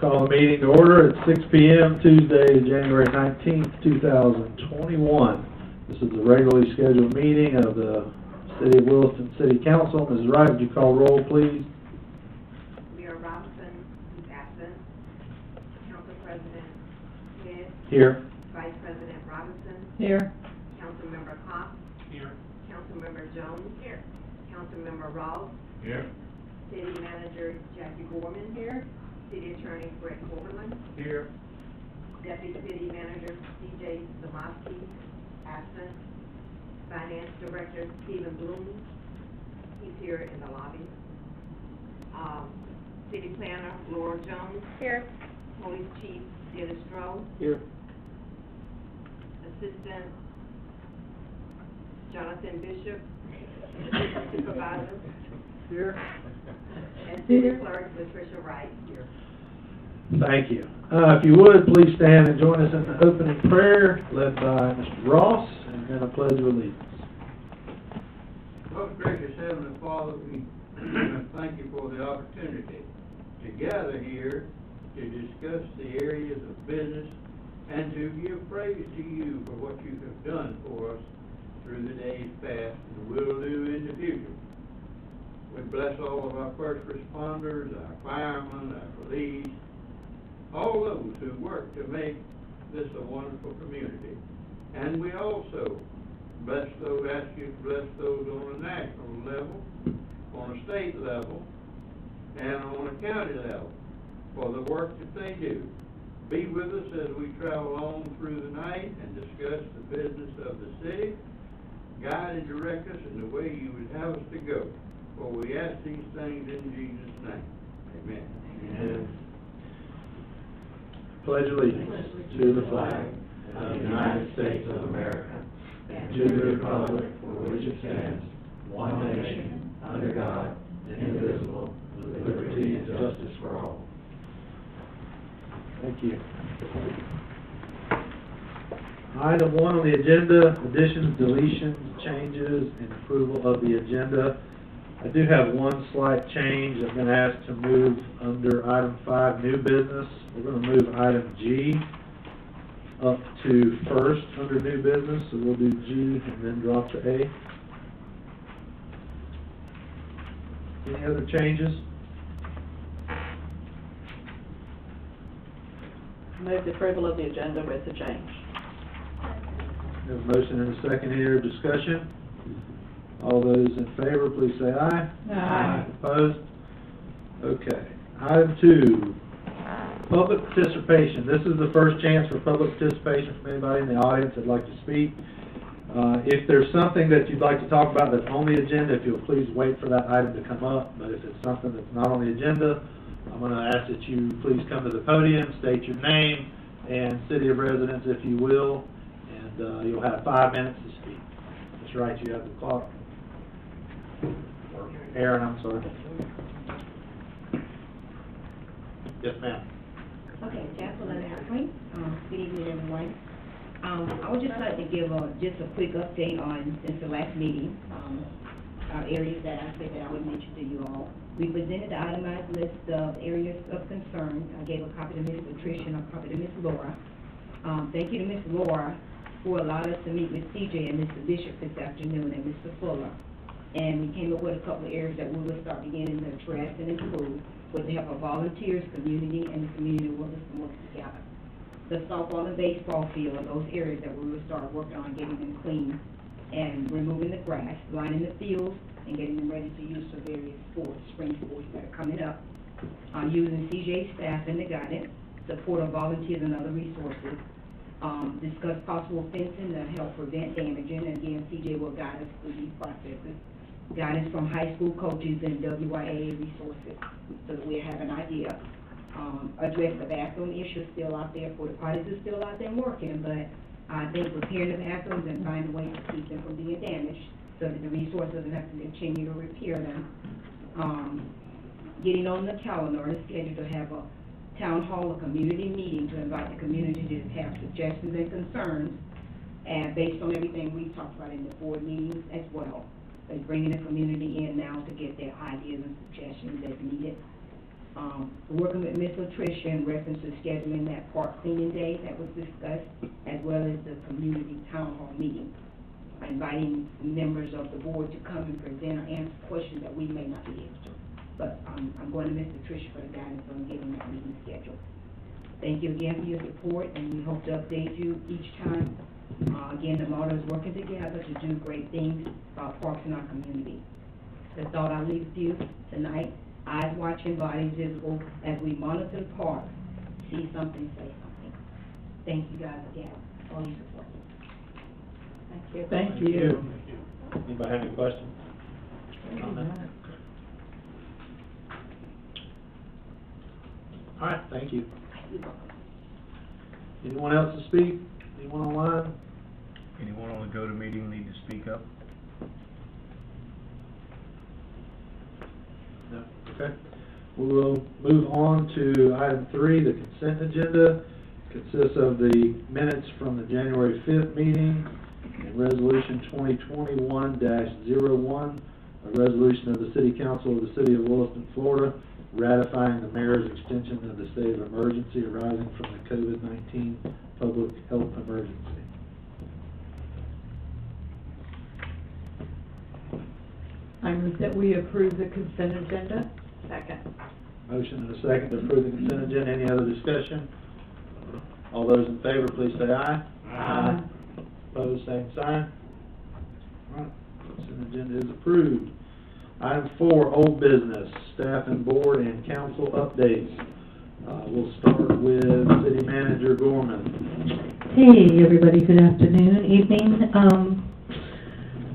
Call the meeting to order at 6 p.m. Tuesday, January 19th, 2021. This is the regularly scheduled meeting of the City of Williston City Council. Mrs. Wright, would you call roll, please? Mayor Robinson is absent. Council President Smith. Here. Vice President Robinson. Here. Councilmember Cox. Here. Councilmember Jones. Here. Councilmember Ross. Here. City Manager Jackie Gorman. Here. City Attorney Brett Overland. Here. Deputy City Manager C.J. Zamoski, absent. Finance Director Stephen Bloom, he's here in the lobby. City Planner Laura Jones. Here. Police Chief Dennis Stroh. Here. Assistant Jonathan Bishop. Assistant Supervisor. Here. And City Clerk Patricia Wright. Here. Thank you. If you would, please stand and join us in the opening prayer led by Mr. Ross, and then a pledge of allegiance. Most gracious Heavenly Father, we thank you for the opportunity to gather here to discuss the areas of business and to give praise to you for what you have done for us through the days past and will do in the future. We bless all of our first responders, our firemen, our police, all those who work to make this a wonderful community. And we also bless those, ask you to bless those on a national level, on a state level, and on a county level for the work that they do. Be with us as we travel on through the night and discuss the business of the city. Guide and direct us in the way you would have us to go. For we ask these things in Jesus' name. Amen. Amen. Pledge allegiance to the flag of the United States of America and to the republic for which it stands, one nation, under God, indivisible, with liberty and justice for all. Thank you. Item 1 on the agenda, additions, deletions, changes, and approval of the agenda. I do have one slight change. I've been asked to move under item 5, new business. We're going to move item G up to first under new business, so we'll do G and then drop to A. Any other changes? Move the approval of the agenda with the change. We have a motion and a second here. Discussion? All those in favor, please say aye. Aye. Opposed? Okay. Item 2, public participation. This is the first chance for public participation from anybody in the audience that'd like to speak. If there's something that you'd like to talk about that's on the agenda, if you'll please wait for that item to come up. But if it's something that's not on the agenda, I'm going to ask that you please come to the podium, state your name and city of residence, if you will, and you'll have 5 minutes to speak. That's right, you have the clock. Or Aaron, I'm sorry. Yes, ma'am. Okay, Jacqueline Ashwin. Good evening, everyone. I would just like to give just a quick update on, since the last meeting, areas that I said that I would mention to you all. We presented the itemized list of areas of concern. I gave a copy to Ms. Patricia and a copy to Ms. Laura. Thank you to Ms. Laura for allowing us to meet with CJ and Mr. Bishop this afternoon and Mr. Fuller. And we came up with a couple of areas that we will start beginning to address and improve with the help of volunteers, community, and the community workers to work together. The softball and baseball field are those areas that we will start working on getting them clean and removing the grass, lining the fields, and getting them ready to use for various sports, spring sports that are coming up. Using CJ staff and the guidance, support of volunteers and other resources. Discuss possible fencing to help prevent damaging, and again, CJ will guide us through these processes. Guidance from high school coaches and WYA resources, so that we have an idea. Address the bathroom issue still out there, for the parties are still out there working, but I think repairing the bathrooms and finding ways to keep them from being damaged, so that the resources doesn't have to continue to repair them. Getting on the calendar and schedule to have a town hall, a community meeting to invite the community to have suggestions and concerns, and based on everything we talked about in the board meetings as well. They're bringing the community in now to get their ideas and suggestions as needed. working with Ms. Latricia in reference to scheduling that park cleaning day that was discussed, as well as the community town hall meeting, inviting members of the board to come and present or answer questions that we may not be able to. But I'm going to Ms. Latricia for the guidance on getting that meeting scheduled. Thank you again for your support, and we hope to update you each time. Again, the motto is working together to do great things for our parks in our community. The thought I leave with you tonight: eyes watching, bodies visible, as we monitor the park. See something, say something. Thank you guys again for all your support. Thank you. Thank you. Anybody have any questions? Comments? All right, thank you. Anyone else to speak? Anyone online? Anyone on the GoToMeeting need to speak up? No, okay. We will move on to item 3, the consent agenda. Consists of the minutes from the January 5th meeting and resolution 2021-01, a resolution of the City Council of the City of Williston, Florida, ratifying the mayor's extension of the state of emergency arising from the COVID-19 public health emergency. I move that we approve the consent agenda. Second. Motion and a second to approve the consent agenda. Any other discussion? All those in favor, please say aye. Aye. Opposed, same sign. All right, consent agenda is approved. Item 4, old business, staff and board and council updates. We'll start with City Manager Gorman. Hey, everybody, good afternoon, evening.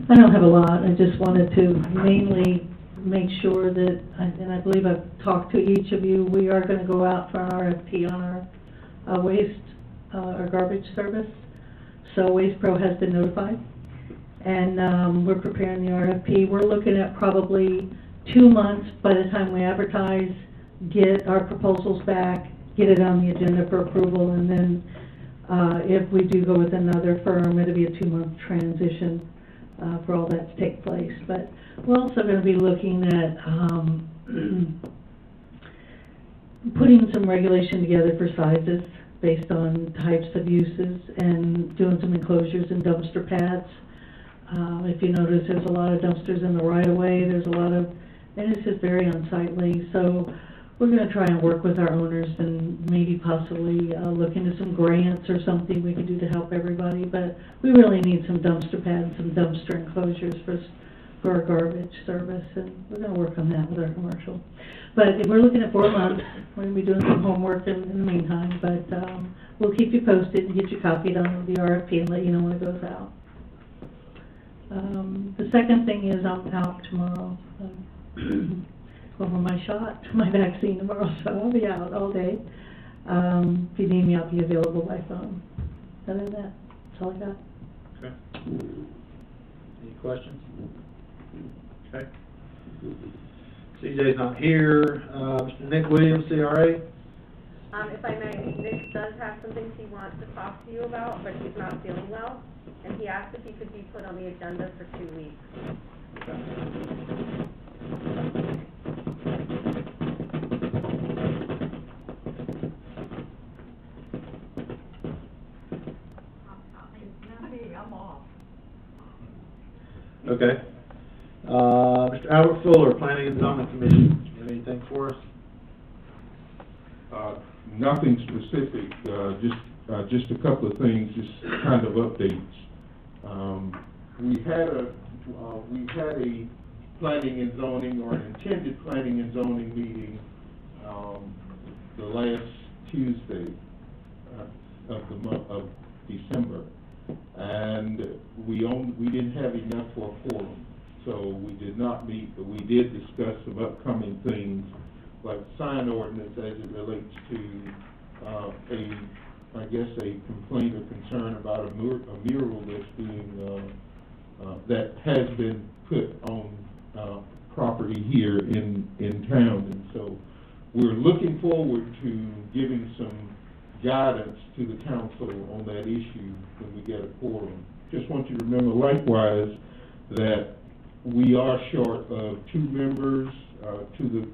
I don't have a lot. I just wanted to mainly make sure that, and I believe I've talked to each of you, we are going to go out for an RFP on our waste, our garbage service. So Waste Pro has been notified, and we're preparing the RFP. We're looking at probably 2 months by the time we advertise, get our proposals back, get it on the agenda for approval, and then if we do go with another firm, it'll be a 2-month transition for all that to take place. But we're also going to be looking at putting some regulation together for sizes based on types of uses and doing some enclosures and dumpster pads. If you notice, there's a lot of dumpsters in the right-of-way. There's a lot of, and it's just very unsightly. So we're going to try and work with our owners and maybe possibly look into some grants or something we can do to help everybody. But we really need some dumpster pads, some dumpster enclosures for our garbage service, and we're going to work on that with our commercial. But if we're looking at 4 months, we're going to be doing some homework in the meantime. But we'll keep you posted and get you copied on the RFP and let you know when it goes out. The second thing is I'm out tomorrow over my shot, my vaccine tomorrow, so I'll be out all day. If you need me, I'll be available by phone. Other than that, that's all I got. Okay. Any questions? Okay. CJ's not here. Mr. Nick Williams, CRA. If I may, Nick does have some things he wants to talk to you about, but he's not feeling well, and he asked if he could be put on the agenda for 2 weeks. Okay. Okay. Mr. Albert Fuller, Planning and Zoning Commission, you have anything for us? Nothing specific, just a couple of things, just kind of updates. We had a planning and zoning, or an intended planning and zoning meeting the last Tuesday of the month of December, and we didn't have enough for a quorum, so we did not meet, but we did discuss some upcoming things like sign ordinance as it relates to I guess a complaint or concern about a mural that's being that has been put on property here in town, and so we're looking forward to giving some guidance to the council on that issue when we get a quorum. Just want you to remember likewise that we are short of 2 members to the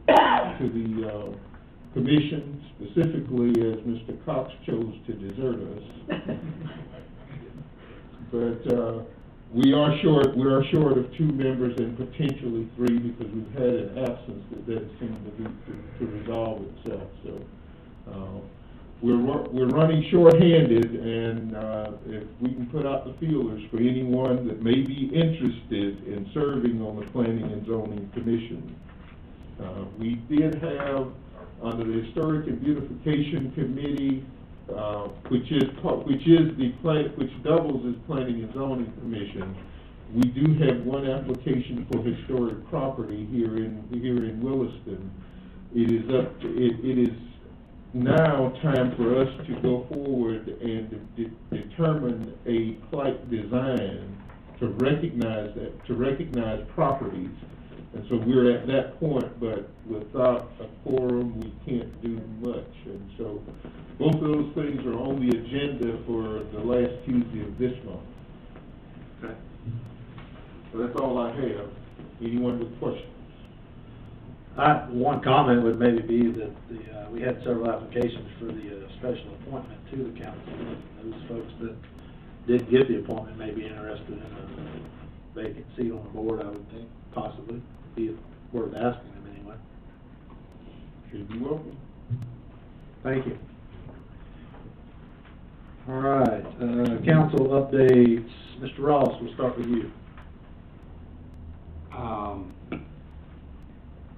commission, specifically as Mr. Cox chose to desert us. But, we are short of 2 members and potentially 3 because we've had an absence that doesn't seem to resolve itself, so, we're running short-handed, and, if we can put out the feelers for anyone that may be interested in serving on the Planning and Zoning Commission. We did have, under the Historic and Beautification Committee, which doubles as Planning and Zoning Commission, we do have one application for historic property here in Williston. It is now time for us to go forward and determine a plaque design to recognize properties. And so we're at that point, but without a quorum, we can't do much. And so both of those things are on the agenda for the last Tuesday of this month. Okay. So that's all I have. Anyone with questions? One comment would maybe be that we had several applications for the special appointment to the council. Those folks that did get the appointment may be interested in a vacant seat on the board, I would think, possibly. Be worth asking them anyway. Should be welcome. Thank you. All right, council updates. Mr. Ross, we'll start with you.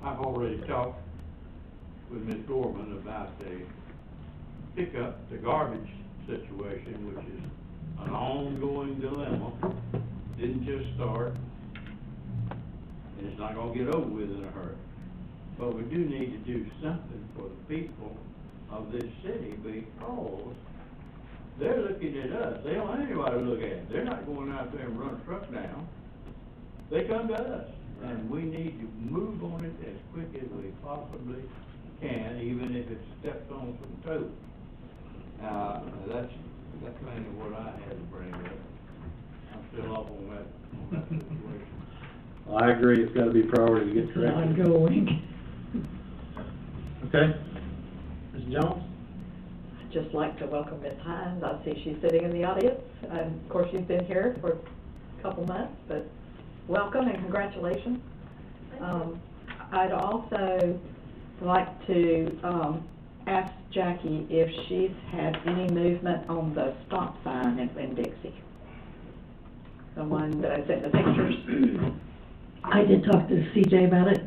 I've already talked with Ms. Gorman about the pickup, the garbage situation, which is an ongoing dilemma. Didn't just start, and it's not gonna get over with in a hurry. But we do need to do something for the people of this city because they're looking at us. They don't have anybody to look at. They're not going out there and run a truck down. They come to us, and we need to move on it as quick as we possibly can, even if it steps on some toes. That's mainly what I had to bring up. I'm still up on that situation. Well, I agree, it's gotta be priority to get It's corrected. ongoing. Okay. Ms. Jones? I'd just like to welcome Ms. Hines. I see she's sitting in the audience. And of course, you've been here for a couple months, but welcome and congratulations. I'd also like to ask Jackie if she's had any movement on the stop sign in Winn-Dixie. The one that I sent the pictures. I did talk to CJ about it.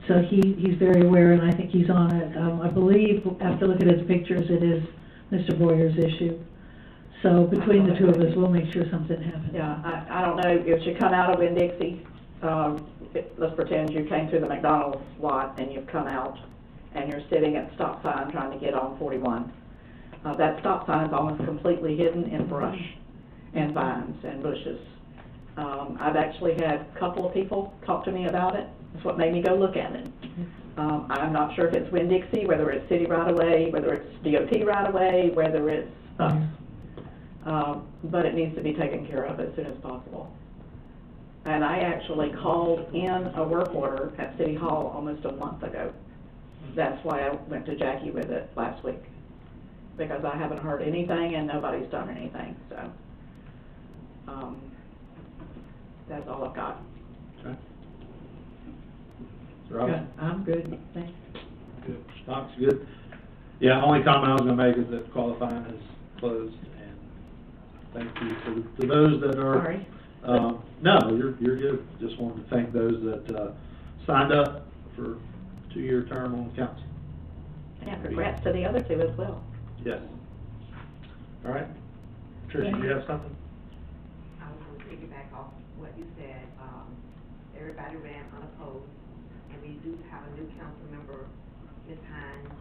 So he's very aware, and I think he's on it. I believe, after looking at his pictures, it is Mr. Boyer's issue. So between the two of us, we'll make sure something happens. Yeah, I don't know if you come out of Winn-Dixie, let's pretend you came through the McDonald's lot and you've come out and you're sitting at the stop sign trying to get on 41. That stop sign is almost completely hidden in brush and vines and bushes. I've actually had a couple of people talk to me about it. That's what made me go look at it. I'm not sure if it's Winn-Dixie, whether it's city right-of-way, whether it's DOT right-of-way, whether it's us. But it needs to be taken care of as soon as possible. And I actually called in a work order at City Hall almost a month ago. That's why I went to Jackie with it last week, because I haven't heard anything and nobody's done anything, so. That's all I've got. Okay. Mr. Robinson? I'm good, thanks. Good. Stock's good. Yeah, only comment I was gonna make is that qualifying is closed, and thank you to those that are. Sorry. No, you're good. Just wanted to thank those that, signed up for a 2-year term on the council. And congrats to the other two as well. Yes. All right. Tricia, do you have something? I was gonna piggyback off what you said. Everybody ran unopposed, and we do have a new council member, Ms. Hines.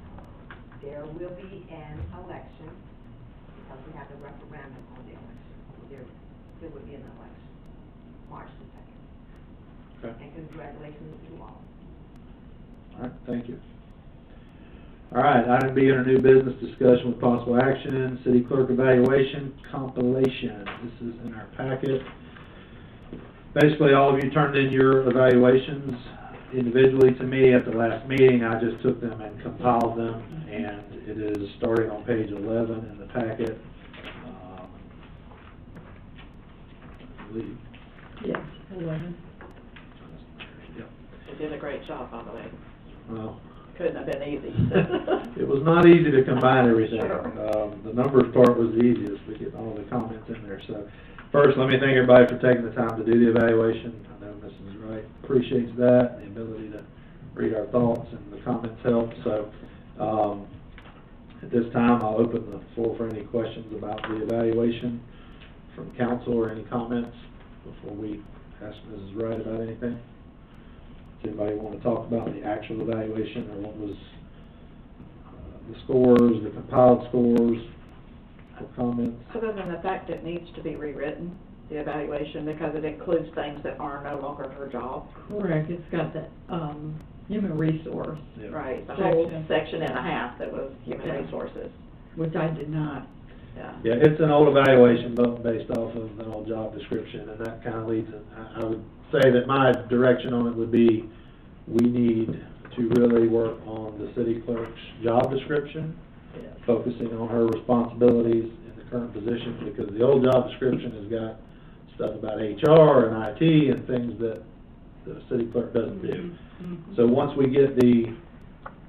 There will be an election, because we have the referendum on the election. There will be an election, March the 2nd. Okay. And congratulations to all. All right, thank you. All right, item B under new business, discussion with possible action, city clerk evaluation compilation. This is in our packet. Basically, all of you turned in your evaluations individually to me at the last meeting. I just took them and compiled them, and it is starting on page 11 in the packet. I believe. Yes, 11. Yep. They did a great job, by the way. Well, Couldn't have been easy. it was not easy to combine everything. Sure. The numbers part was the easiest, we get all the comments in there. So first, let me thank everybody for taking the time to do the evaluation. I know Mrs. Wright appreciates that, the ability to read our thoughts, and the comments help. So at this time, I'll open the floor for any questions about the evaluation from council or any comments before we ask Mrs. Wright about anything. Does anybody want to talk about the actual evaluation, or what was the scores, the compiled scores, or comments? Other than the fact it needs to be rewritten, the evaluation, because it includes things that are no longer her job. Correct, it's got that, human resource, Yeah. Right, the whole Section. section and a half that was human Yeah. resources, which I did not. yeah. Yeah, it's an old evaluation, but based off of an old job description, and that kind of leads, I would say that my direction on it would be, we need to really work on the city clerk's job description, focusing on her responsibilities in the current position, because the old job description has got stuff about HR and IT and things that the city clerk doesn't do. So once we get the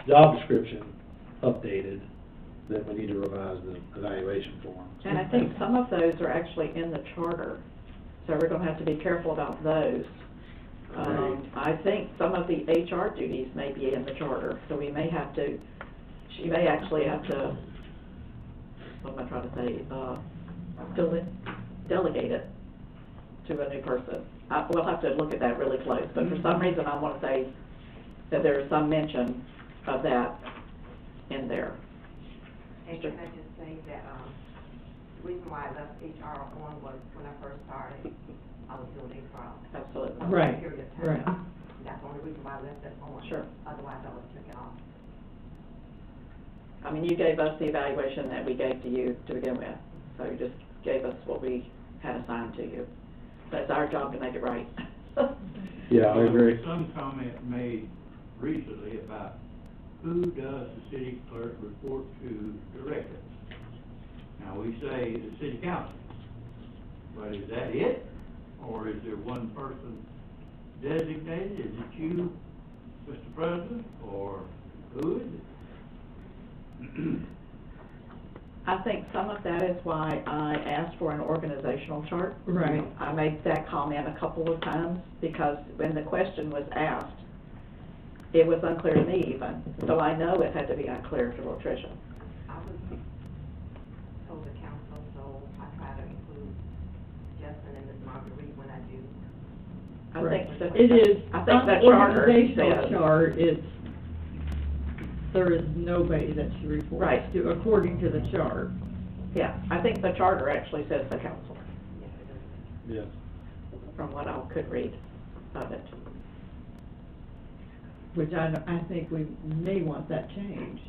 job description updated, then we need to revise the evaluation form. And I think some of those are actually in the charter, so we're gonna have to be careful about those. I think some of the HR duties may be in the charter, so we may have to, she may actually have to, what am I trying to say, delegate it to a new person. We'll have to look at that really close, but for some reason I wanna say that there is some mention of that in there. And can I just say that, the reason why I left HR on was when I first started, I was doing a trial. Absolutely. Right, Period of time. right. That's the only reason why I left that on. Sure. Otherwise, I would take it off. I mean, you gave us the evaluation that we gave to you to begin with, so you just gave us what we had assigned to you. So it's our job to make it right. Yeah, I agree. There was some comment made recently about who does the city clerk report to directly? Now, we say the city council, but is that it? Or is there one person designated? Is it you, Mr. President, or who is it? I think some of that is why I asked for an organizational chart. Right. I made that comment a couple of times, because when the question was asked, it was unclear to me even, so I know it had to be unclear to Tricia. I was told the council, so I try to include Justin and Ms. Marguerite when I do. I think the, It is, I think on the the charter organizational says- chart, there is nobody that she reports Right. to, according to the chart. Yeah, I think the charter actually says the council, Yes, it is. Yes. from what I could read of it. Which I think we may want that changed.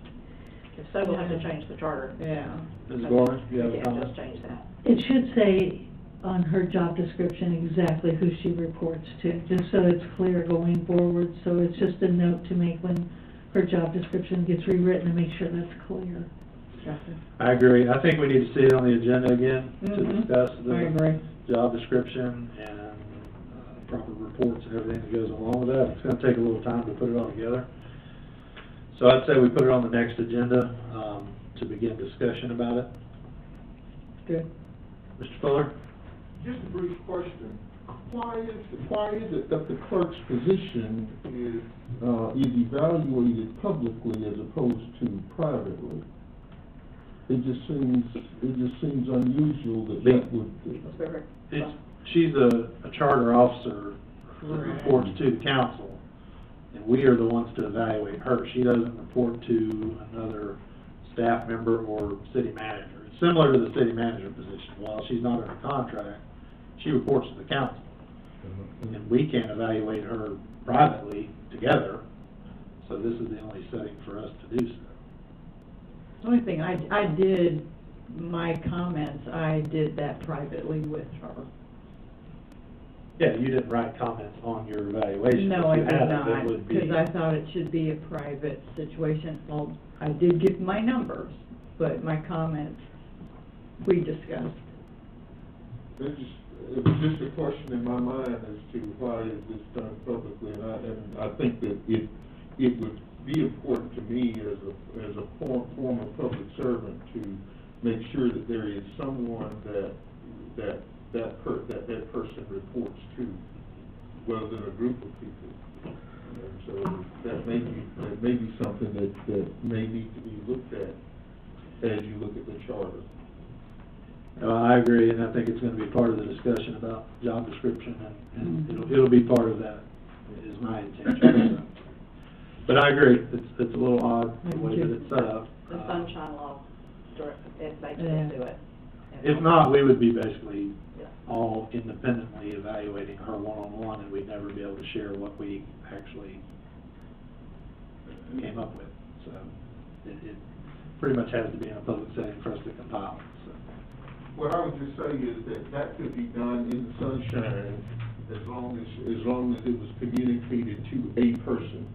If so, we'll have to change the charter. Yeah. Ms. Gorman, you have a We can't comment? just change that. It should say on her job description exactly who she reports to, just so it's clear going forward. So it's just a note to make when her job description gets rewritten, to make sure that's clear. I agree. I think we need to see it on the agenda again to Mhm. discuss I agree. the job description and proper reports and everything that goes along with that. It's gonna take a little time to put it all together. So I'd say we put it on the next agenda, to begin discussion about it. Good. Mr. Fuller? Just a brief question. Why is it that the clerk's position is evaluated publicly as opposed to privately? It just seems unusual that would. She's a charter officer that reports to the council, and we are the ones to evaluate her. She doesn't report to another staff member or city manager. It's similar to the city manager position. While she's not under contract, she reports to the council. And we can't evaluate her privately together, so this is the only setting for us to do so. The only thing, I did, my comments, I did that privately with her. Yeah, you didn't write comments on your evaluation. No, I If you did had it, not, it would be- because I thought it should be a private situation. Well, I did give my numbers, but my comments, we discussed. It was just a question in my mind as to why is this done publicly, and I think that it would be important to me as a former public servant to make sure that there is someone that person reports to, rather than a group of people. And so that may be something that may need to be looked at as you look at the charter. I agree, and I think it's gonna be part of the discussion about job description, and it'll be part of that, is my intention, so. But I agree, it's a little odd, the way that it's set up. The sunshine law, it makes Yeah. us do it. If not, we would be basically Yeah. all independently evaluating her one-on-one, and we'd never be able to share what we actually came up with, so it pretty much has to be in a public setting for us to compile, so. What I would just say is that could be done in the sunshine as long as it was communicated to a person.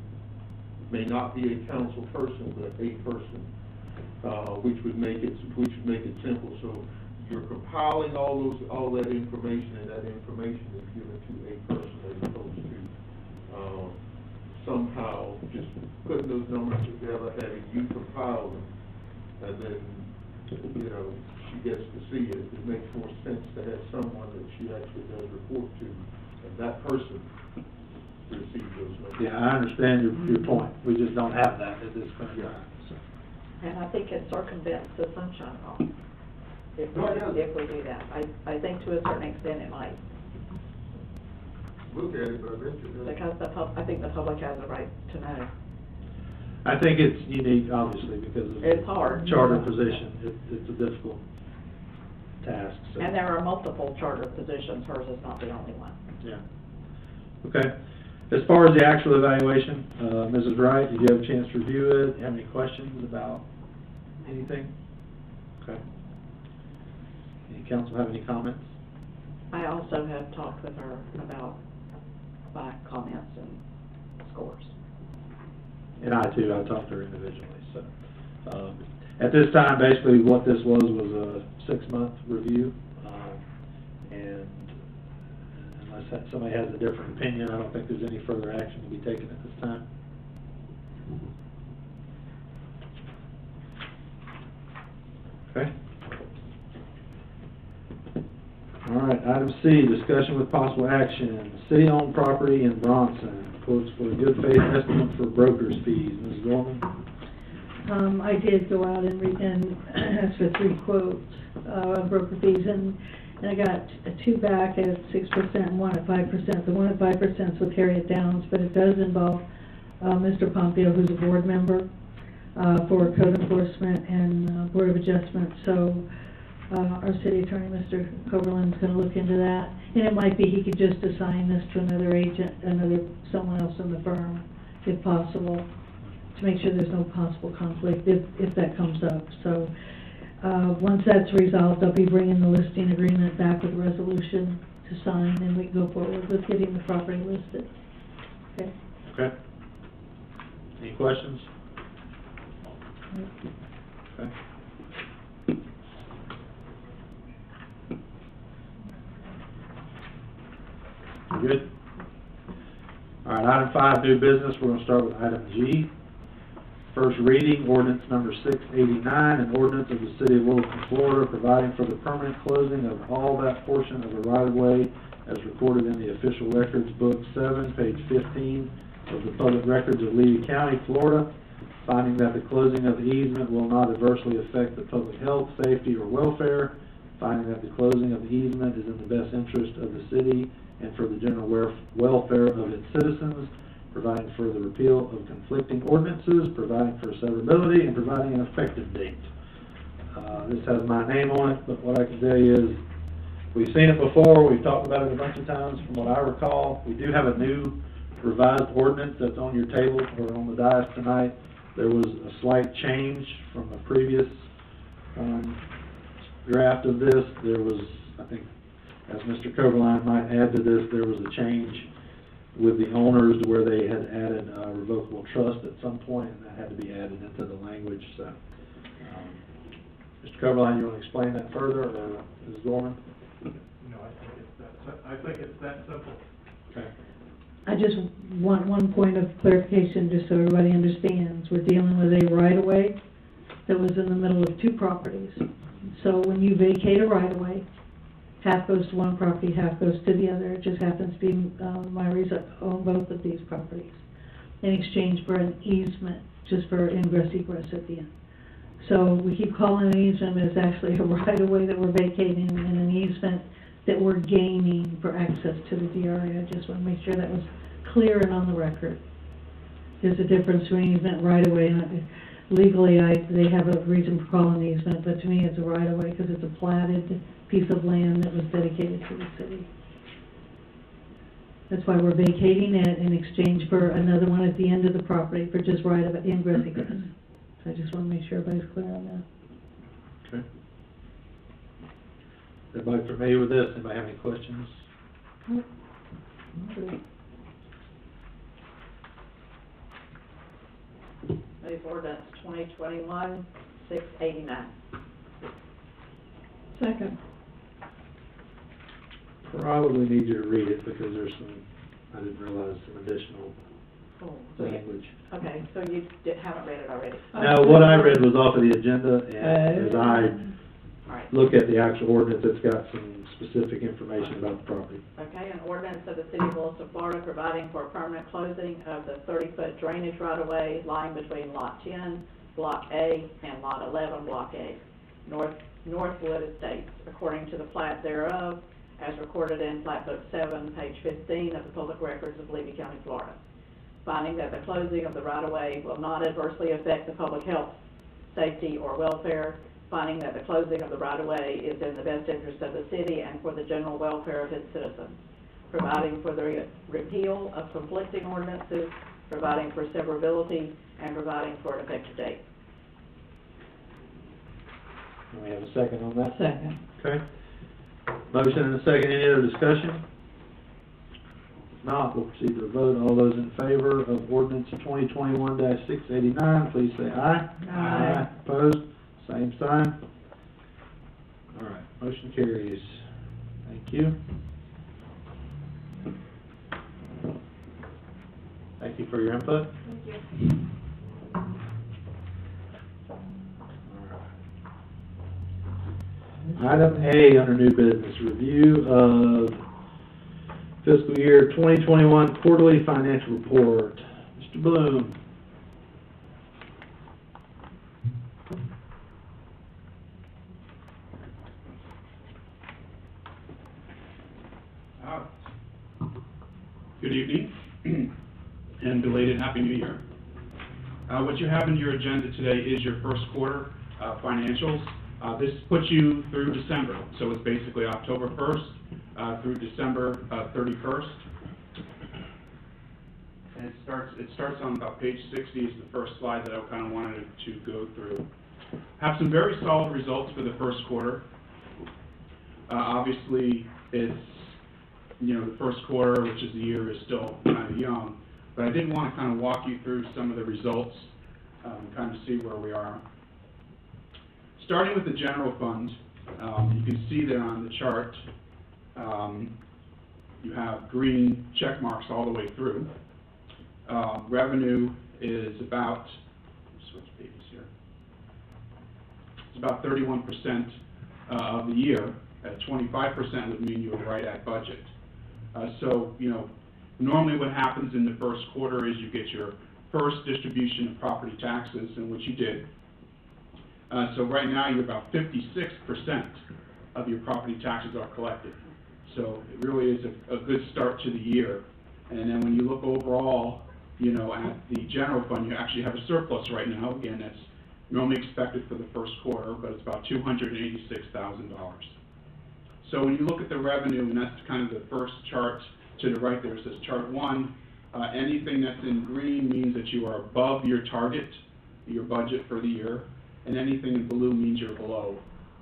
May not be a council person, but a person, which would make it simple. So you're compiling all that information, and that information is given to a person as opposed to somehow just putting those numbers together, having you compile them, and then, she gets to see it. It makes more sense to have someone that she actually does report to, and that person receives those numbers. Yeah, I understand your point, we just don't have that at this point in time, so. And I think it circumvents the sunshine law, if we do that. I think to a certain extent it might, Look at it, but eventually. because I think the public has a right to know. I think it's unique, obviously, because of It's hard. charter position, it's a difficult task, so. And there are multiple charter positions, hers is not the only one. Yeah. Okay. As far as the actual evaluation, Mrs. Wright, did you have a chance to review it? Have any questions about anything? Okay. Any council have any comments? I also have talked with her about my comments and scores. And I too, I talked to her individually, so. At this time, basically what this was a 6-month review, and unless somebody has a different opinion, I don't think there's any further action to be taken at this time. Okay. All right, item C, discussion with possible action, city-owned property in Bronson, quotes for good faith estimate for broker's fees. Mrs. Gorman? I did go out and ask for 3 quotes, broker fees, and I got 2 back at 6% and 1 at 5%. The 1 at 5% is with Harriet Downs, but it does involve, Mr. Pompeo, who's a board member, for code enforcement and, Board of Adjustment, so, our city attorney, Mr. Coverland's gonna look into that. And it might be he could just assign this to another agent, someone else in the firm, if possible, to make sure there's no possible conflict if that comes up. So, once that's resolved, I'll be bringing the listing agreement back with a resolution to sign, and we can go forward with getting the property listed. Okay? Okay. Any questions? Okay. You good? All right, item 5, new business, we're gonna start with item G. First reading, ordinance number 689, an ordinance of the city of Williston, Florida, providing for the permanent closing of all that portion of the right-of-way as recorded in the official records, book 7, page 15 of the public records of Levy County, Florida, finding that the closing of the easement will not adversely affect the public health, safety, or welfare, finding that the closing of the easement is in the best interest of the city and for the general welfare of its citizens, providing for the repeal of conflicting ordinances, providing for severability, and providing an effective date. This has my name on it, but what I can tell you is, we've seen it before, we've talked about it a bunch of times, from what I recall. We do have a new revised ordinance that's on your table, or on the dais tonight. There was a slight change from the previous draft of this. There was, I think, as Mr. Coberline might add to this, there was a change with the owners where they had added a revocable trust at some point, and that had to be added into the language, so. Mr. Coberline, you want to explain that further, or Ms. Gorman? No, I think it's that simple. Okay. I just want one point of clarification, just so everybody understands. We're dealing with a right-of-way that was in the middle of two properties. So when you vacate a right-of-way, half goes to one property, half goes to the other. It just happens to be, Myries own both of these properties in exchange for an easement, just for ingress egress at the end. So we keep calling it an easement, but it's actually a right-of-way that we're vacating and an easement that we're gaining for access to the DRA. I just want to make sure that was clear and on the record. There's a difference between easement right-of-way and legally, they have a reason for calling it easement, but to me it's a right-of-way because it's a platted piece of land that was dedicated to the city. That's why we're vacating it in exchange for another one at the end of the property for just right of ingress egress. So I just want to make sure everybody's clear on that. Okay. Everybody familiar with this? Anybody have any questions? Move ordinance 2021-689. Second. Probably need you to read it because there's some, I didn't realize some additional Oh, so you- language. Okay, so you haven't read it already? Now, what I read was off of the agenda, and as I All right. look at the actual ordinance, it's got some specific information about the property. Okay, an ordinance of the City of Williston, Florida, providing for a permanent closing of the 30-foot drainage right-of-way lying between Lot 10, Block A, and Lot 11, Block A, Northwood Estates, according to the plat thereof, as recorded in Plat Book 7, page 15 of the Public Records of Levy County, Florida. Finding that the closing of the right-of-way will not adversely affect the public health, safety, or welfare, finding that the closing of the right-of-way is in the best interest of the city and for the general welfare of its citizens, providing for the repeal of conflicting ordinances, providing for severability, and providing for an effective date. Can we have a second on that? Second. Okay. Motion and a second. Any other discussion? If not, we'll proceed to a vote. All those in favor of ordinance 2021-689, please say aye. Aye. Opposed? Same sign. All right, motion carries. Thank you. Thank you for your input. Thank you. Item A under new business, review of fiscal year 2021 quarterly financial report. Mr. Bloom. Good evening, and belated Happy New Year. What you have in your agenda today is your first quarter financials. This puts you through December, so it's basically October 1st through December 31st. And it starts on about page 60 is the first slide that I kind of wanted to go through. Have some very solid results for the first quarter. Obviously, it's, you know, the first quarter, which is the year, is still kind of young, but I did want to kind of walk you through some of the results, kind of see where we are. Starting with the general fund, you can see there on the chart, you have green check marks all the way through. Revenue is about, switch pages here. It's about 31% of the year. At 25% would mean you were right at budget. So, you know, normally what happens in the first quarter is you get your first distribution of property taxes, and which you did. So right now you're about 56% of your property taxes are collected. So it really is a good start to the year. And then when you look overall, you know, at the general fund, you actually have a surplus right now. Again, that's normally expected for the first quarter, but it's about $286,000. So when you look at the revenue, and that's kind of the first chart to the right there, it says chart 1, anything that's in green means that you are above your target, your budget for the year, and anything in blue means you're below.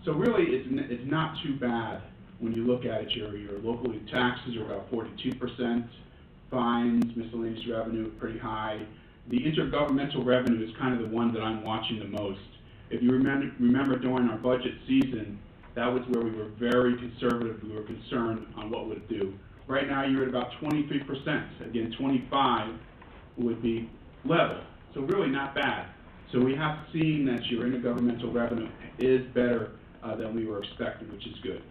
So really, it's not too bad When you look at it, your local taxes are about 42%, fines, miscellaneous revenue, pretty high. The intergovernmental revenue is kind of the one that I'm watching the most. If you remember during our budget season, that was where we were very conservative, we were concerned on what would it do. Right now, you're at about 23%. Again, 25 would be level, so really not bad. So we have seen that your intergovernmental revenue is better than we were expecting, which is good.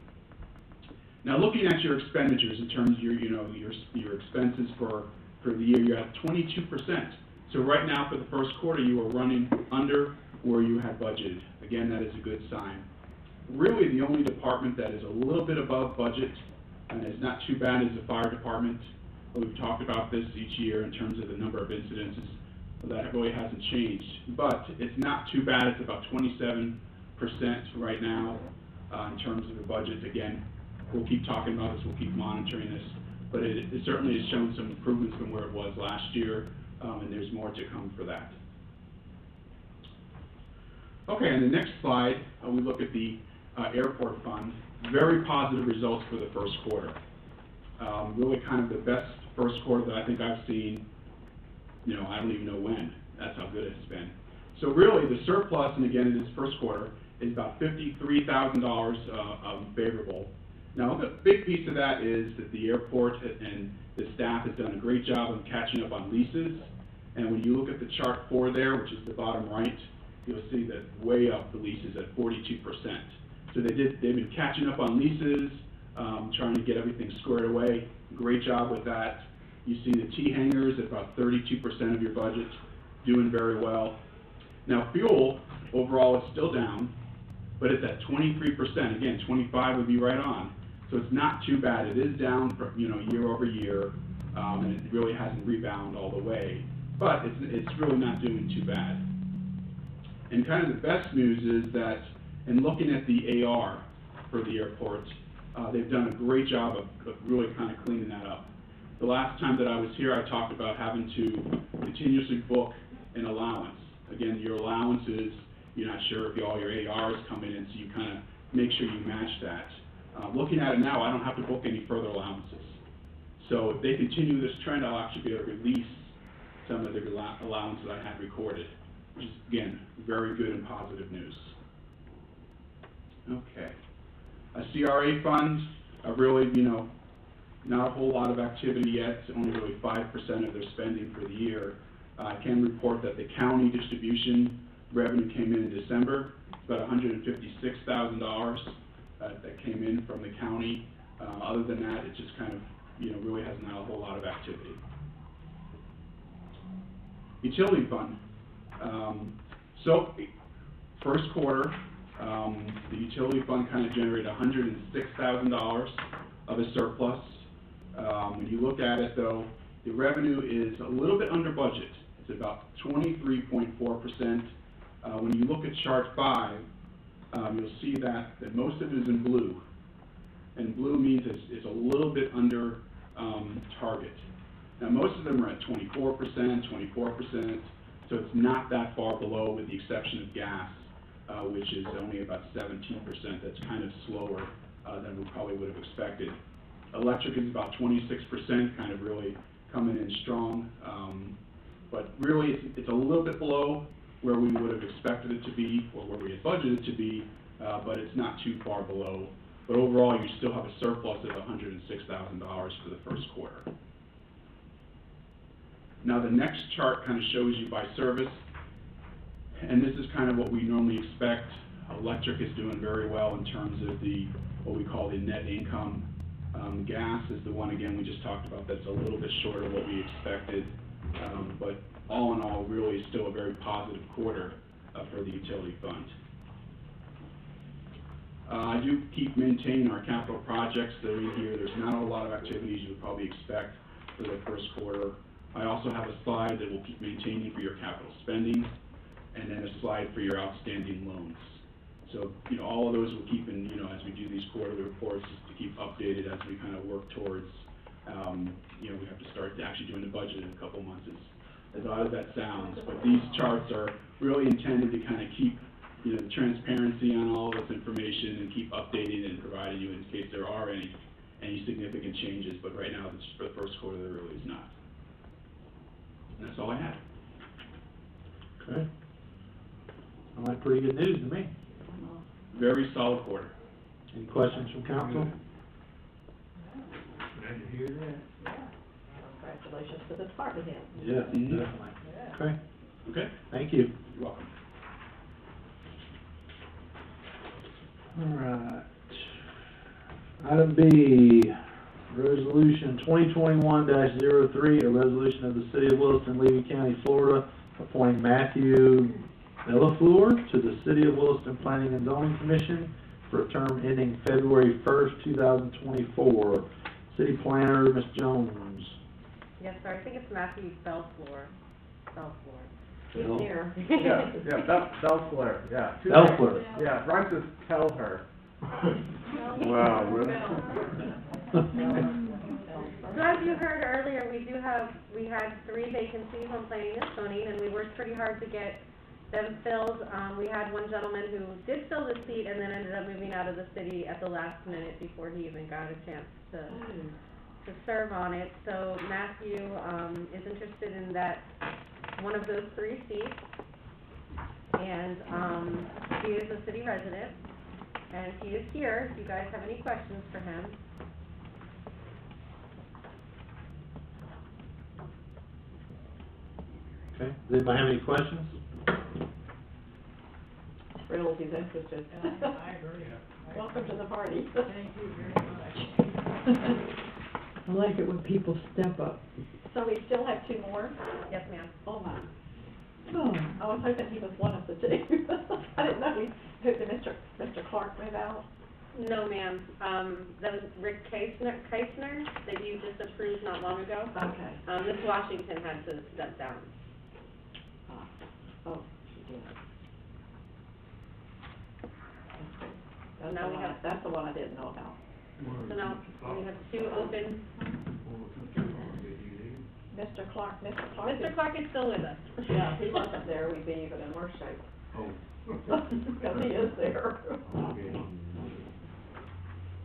Now, looking at your expenditures in terms of your expenses for the year, you're at 22%. So right now, for the first quarter, you are running under where you had budgeted. Again, that is a good sign. Really, the only department that is a little bit above budget, and is not too bad, is the fire department. We've talked about this each year in terms of the number of incidences. That really hasn't changed, but it's not too bad. It's about 27% right now in terms of the budget. Again, we'll keep talking about this, we'll keep monitoring this, but it certainly has shown some improvements from where it was last year, and there's more to come for that. Okay, on the next slide, we look at the airport fund. Very positive results for the first quarter. Really kind of the best first quarter that I think I've seen, I don't even know when. That's how good it's been. So really, the surplus, and again, in this first quarter, is about $53,000 favorable. Now, the big piece of that is that the airport and the staff has done a great job of catching up on leases. And when you look at the chart 4 there, which is the bottom right, you'll see that way up the leases at 42%. So they've been catching up on leases, trying to get everything squared away. Great job with that. You see the T hangars at about 32% of your budget, doing very well. Now, fuel overall is still down, but it's at 23%. Again, 25 would be right on. So it's not too bad. It is down, year over year, and it really hasn't rebounded all the way. But it's really not doing too bad. And kind of the best news is that in looking at the AR for the airport, they've done a great job of really kind of cleaning that up. The last time that I was here, I talked about having to continuously book an allowance. Again, your allowance is, you're not sure if all your AR is coming in, so you kind of make sure you match that. Looking at it now, I don't have to book any further allowances. So if they continue this trend, I'll actually be able to release some of the allowances I had recorded, which is, again, very good and positive news. Okay. A CRA fund, really, not a whole lot of activity yet, only really 5% of their spending for the year. I can report that the county distribution revenue came in December. It's about $156,000 that came in from the county. Other than that, it just kind of, really has not a whole lot of activity. Utility fund. So, first quarter, the utility fund kind of generated $106,000 of a surplus. When you look at it, though, the revenue is a little bit under budget. It's about 23.4%. When you look at chart 5, you'll see that most of it is in blue. And blue means it's a little bit under target. Now, most of them are at 24%, so it's not that far below, with the exception of gas, which is only about 17%. That's kind of slower than we probably would have expected. Electric is about 26%, kind of really coming in strong. But really, it's a little bit below where we would have expected it to be, or where we had budgeted it to be, but it's not too far below. But overall, you still have a surplus of $106,000 for the first quarter. Now, the next chart kind of shows you by service, and this is kind of what we normally expect. Electric is doing very well in terms of what we call the net income. Gas is the one, again, we just talked about, that's a little bit short of what we expected, but all in all, really still a very positive quarter for the utility fund. I do keep maintaining our capital projects that are in here. There's not a lot of activities you would probably expect for the first quarter. I also have a slide that we'll keep maintaining for your capital spending, and then a slide for your outstanding loans. So, all of those will keep in, as we do these quarterly reports, just to keep updated as we kind of work towards, we have to start actually doing the budget in a couple months, as odd as that sounds. But these charts are really intended to kind of keep, you know, the transparency on all this information and keep updating and providing you in case there are any significant changes, but right now, for the first quarter, there really is not. And that's all I have. Okay. Sounds like pretty good news to me. Very solid quarter. Any questions from council? Glad to hear that. Congratulations to the department head. Yeah, Mhm. definitely. Okay, Okay? thank you. You're welcome. All right. Item B, resolution 2021-03, a resolution of the City of Williston, Levy County, Florida, appointing Matthew Bellafleur to the City of Williston Planning and Zoning Commission for a term ending February 1st, 2024. City Planner, Ms. Jones. Yes, sir, I think it's Matthew Belfleur. He's Bill. here. Belfleur, yeah. Belfleur. Yeah, rhymes with tell her. Wow, really? So as you heard earlier, we had 3 vacancies on planning and zoning, and we worked pretty hard to get them filled. We had one gentleman who did fill the seat and then ended up moving out of the city at the last minute before he even got a chance to serve on it. So Matthew, is interested in that, one of those 3 seats. And, he is a city resident, and he is here, if you guys have any questions for him. Okay, does anybody have any questions? Thrilled he's interested. I agree. Welcome to the party. Thank you very much. I like it when people step up. So we still have 2 more? Yes, ma'am. Oh, my. Oh, I was hoping he was one of the 2. I didn't know did Mr. Clark move out? No, ma'am. That was Rick Keisner that you just approved not long ago. Okay. Ms. Washington had to step down. Oh, she did. So now we have, That's the one I didn't know about. so now we have 2 open. Mr. Clark. Mr. Clark is still with us. Yeah, if he wasn't there, we'd be even in worse shape. Oh. Because he is there. Okay.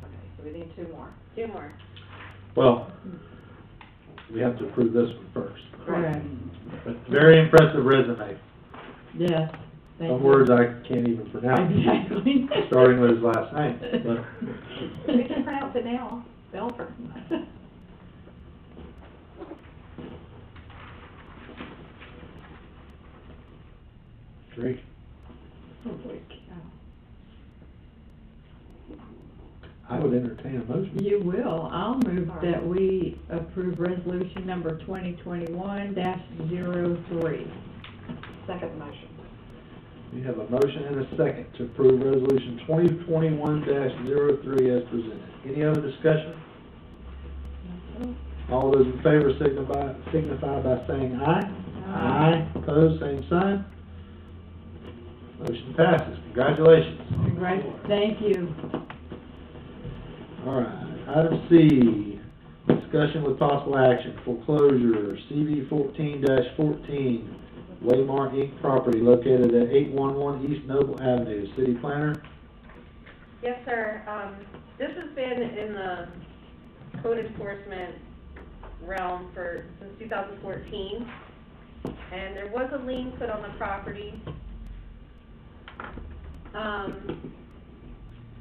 Okay, so we need 2 more. 2 more. Well, we have to approve this one first. correct. But very impressive resume. Yes, thank you. Some words I can't even pronounce, Exactly. starting with his last name, but. We can pronounce it now, Belfer. Great. Holy cow. I would entertain a motion. You will. I'll move that we approve resolution number 2021-03. Second motion. We have a motion and a second to approve resolution 2021-03 as presented. Any other discussion? All those in favor signify by saying aye. Aye. Opposed, same sign. Motion passes. Congratulations. Thank you. All right, item C, discussion with possible action, foreclosure, CV 14-14, Waymar Inc. property located at 811 East Noble Avenue. City planner? Yes, sir. This has been in the code enforcement realm since 2014. And there was a lien put on the property.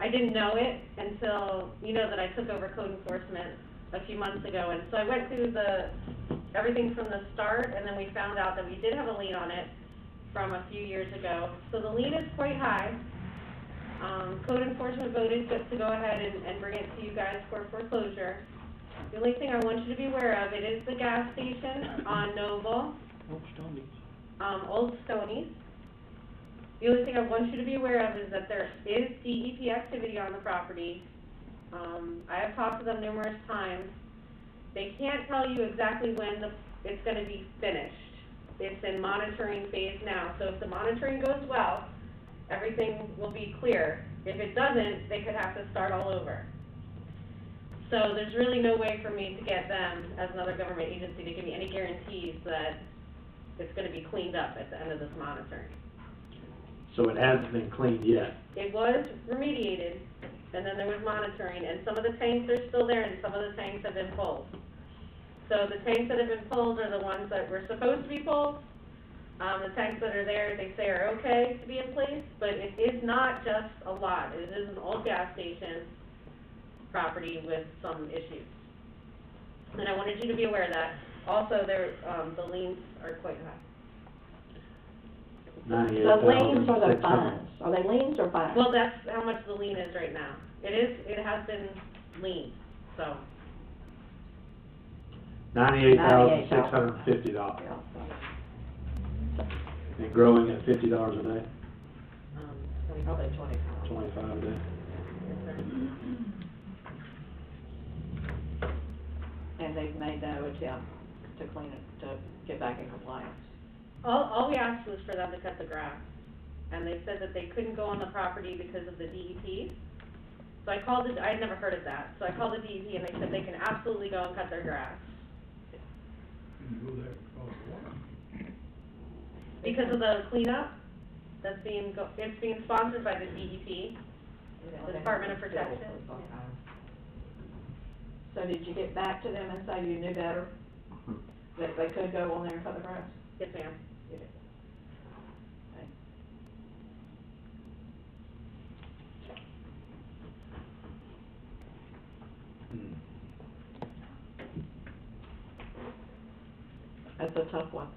I didn't know it until, that I took over code enforcement a few months ago. And so I went through everything from the start, and then we found out that we did have a lien on it from a few years ago. So the lien is quite high. Code enforcement voted to go ahead and bring it to you guys for foreclosure. The only thing I want you to be aware of, it is the gas station on Noble. Old Stonies. The only thing I want you to be aware of is that there is DEP activity on the property. I have talked to them numerous times. They can't tell you exactly when it's going to be finished. It's in monitoring phase now. So if the monitoring goes well, everything will be clear. If it doesn't, they could have to start all over. So there's really no way for me to get them, as another government agency, to give me any guarantees that it's going to be cleaned up at the end of this monitoring. So it hasn't been cleaned yet. It was remediated, and then there was monitoring, and some of the tanks are still there, and some of the tanks have been pulled. So the tanks that have been pulled are the ones that were supposed to be pulled. The tanks that are there, they say are okay to be in place, but it is not just a lot. It is an old gas station property with some issues. And I wanted you to be aware of that. Also, there, the liens are quite high. The liens or the fines? Are they liens or fines? Well, that's how much the lien is right now. It has been leaned, so. $98,650. And growing at $50 a day, Probably 25. 25 a day. And they've made no attempt to clean it, to get back in compliance. All we asked was for them to cut the grass, and they said that they couldn't go on the property because of the DEP. So I called it, I had never heard of that, so I called the DEP and they said they can absolutely go and cut their grass. Because of the cleanup, it's being sponsored by the DEP, the Department of Protection. So did you get back to them and say you knew better? That they could go on there and cut the grass? Yes, ma'am. Okay. That's a tough one.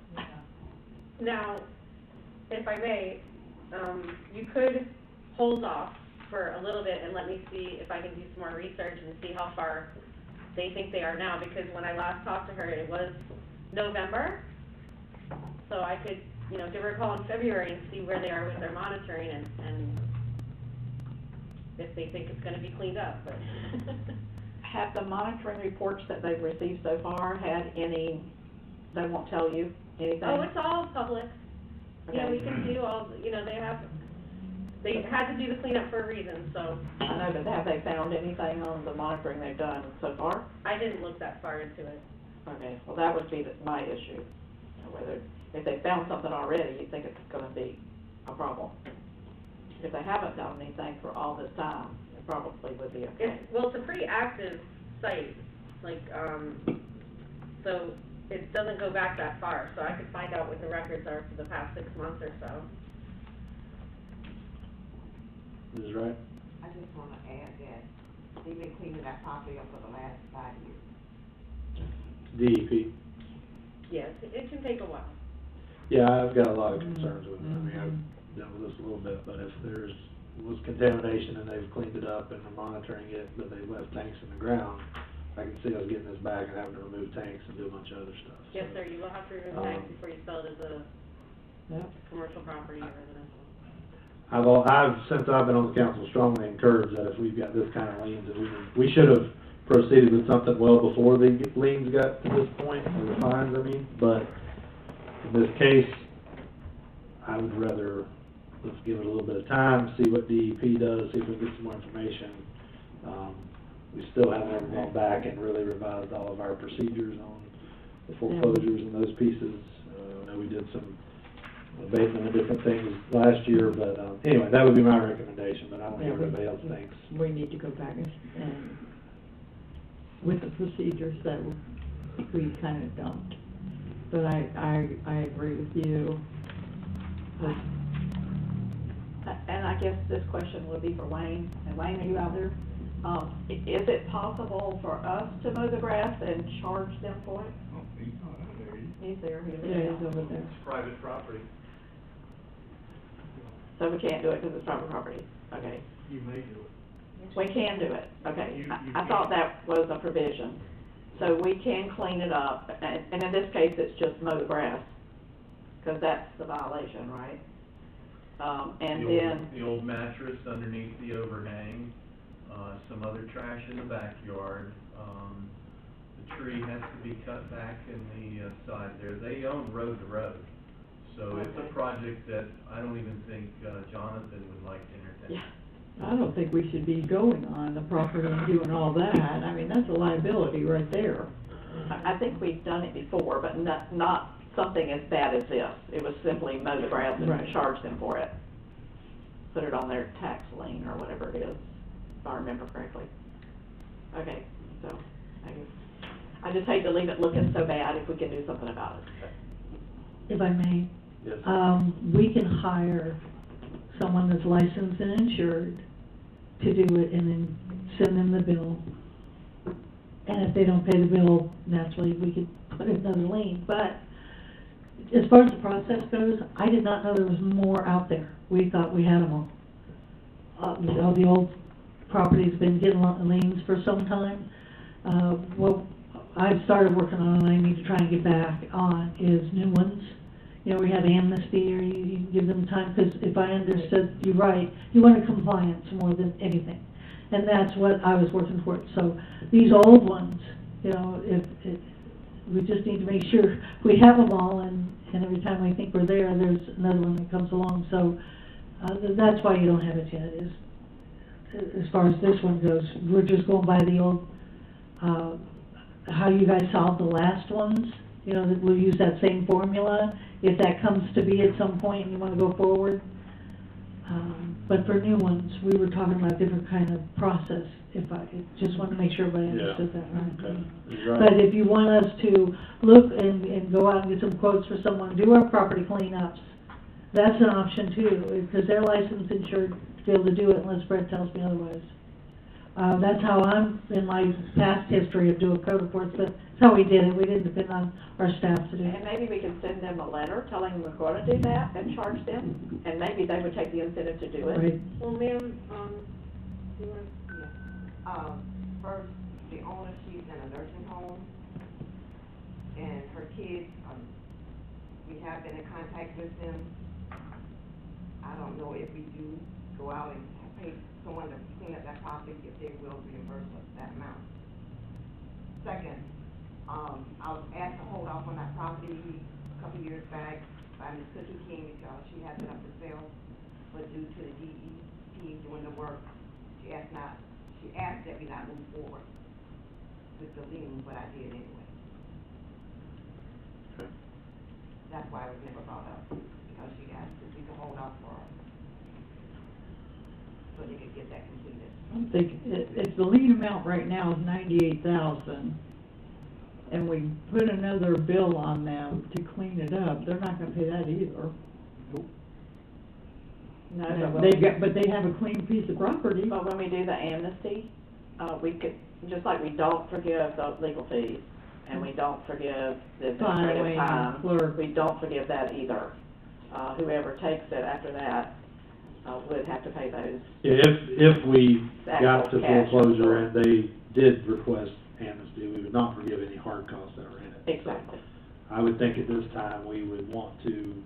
Now, if I may, you could hold off for a little bit and let me see if I can do some more research and see how far they think they are now, because when I last talked to her, it was November. So I could, give her a call in February and see where they are with their monitoring and if they think it's gonna be cleaned up, but. Have the monitoring reports that they've received so far had any, they won't tell you anything? Oh, it's all public. Okay. We can do all, they had to do the cleanup for a reason, so. I know, but have they found anything on the monitoring they've done so far? I didn't look that far into it. Okay, well, that would be my issue. Whether, if they found something already, you think it's gonna be a problem. If they haven't done anything for all this time, it probably would be okay. It's a pretty active site, so it doesn't go back that far, so I could find out what the records are for the past 6 months or so. This is right? I just wanna add that they've been cleaning that property up for the last 5 years. DEP. Yes, it can take a while. Yeah, I've got a lot of concerns with it. I mean, I've dealt with this a little bit, but if was contamination and they've cleaned it up and they're monitoring it, but they left tanks in the ground, I can see us getting this back and having to remove tanks and do a bunch of other stuff. Yes, sir, you will have to remove tanks before you sell it as a commercial property or residential. Since I've been on the council, strongly encouraged that if we've got this kind of liens, that we should have proceeded with something well before the liens got to this point, or the fines, but in this case, I would rather, let's give it a little bit of time, see what DEP does, see if we can get some more information. We still haven't gone back and really revised all of our procedures on the foreclosures and those pieces. I know we did some abatement of different things last year, but anyway, that would be my recommendation, but I don't know what everybody else thinks. We need to go back and with the procedures that we kind of dumped. But I agree with you. And I guess this question would be for Wayne. And Wayne, are you out there? Is it possible for us to mow the grass and charge them for it? Oh, he's not out there, He's there, Yeah, he's over there. It's private property. So we can't do it because it's private property? Okay. You may do it. We can do it, okay. You I thought that was a provision. So we can clean it up, and in this case, it's just mow the grass, because that's the violation, right? And then, The old mattress underneath the overhang, some other trash in the backyard. The tree has to be cut back in the side there. They own road to road. So it's a project that I don't even think Jonathan would like to entertain. yeah. I don't think we should be going on the property and doing all that. I mean, that's a liability right there. I think we've done it before, but not something as bad as this. It was simply mow the grass and Right. charge them for it. put it on their tax lien or whatever it is, if I remember correctly. Okay, so, I just hate to leave it looking so bad if we can do something about it. If I may, Yes. we can hire someone that's licensed and insured to do it and then send them the bill. And if they don't pay the bill, naturally, we could put another lien. But as far as the process goes, I did not know there was more out there. We thought we had them all. All the old property's been getting liens for some time. What I've started working on and I need to try and get back on is new ones. You know, we have amnesty, or you give them time, because if I understood you right, you want compliance more than anything. And that's what I was working towards. So these old ones, you know, we just need to make sure we have them all, and every time we think we're there, there's another one that comes along. So that's why you don't have it yet, is as far as this one goes. We're just going by the old, how you guys solved the last ones. You know, that we'll use that same formula if that comes to be at some point and you want to go forward. But for new ones, we were talking about a different kind of process. Just want to make sure everybody understood that, right? Okay. Right. But if you want us to look and go out and get some quotes for someone, do our property cleanups, that's an option too, because they're licensed, insured to be able to do it unless Brett tells me otherwise. That's how I'm, in my past history of doing code reports, but that's how we did it. We didn't depend on our staff to do it. And maybe we can send them a letter telling them we're going to do that and charge them, and maybe they would take the incentive to do it. Right. Well, ma'am, you want, yeah. First, the owner, she's in a nursing home, and her kids, we have been in contact with them. I don't know if we do go out and pay someone to clean up that property, if they will reimburse us that amount. Second, I was asked to hold off on that property a couple years back by Ms. Cookie King, because she has it up for sale, but due to the DEP doing the work, she asked that we not move forward with the lien, but I did anyway. Okay. That's why it was never brought up, because she asked if we could hold off for her, so they could get that completed. I'm thinking, if the lien amount right now is $98,000, and we put another bill on them to clean it up, they're not gonna pay that either. No, But they have a clean piece of property. but when we do the amnesty, we could, just like we don't forgive the legal fees, and we don't forgive the administrative Filing, time, clerk. we don't forgive that either. Whoever takes it after that, would have to pay those. Yeah, if we The got actual to cash foreclosure on and they did request amnesty, we would not forgive any hard costs that are in it. Exactly. I would think at this time, we would want to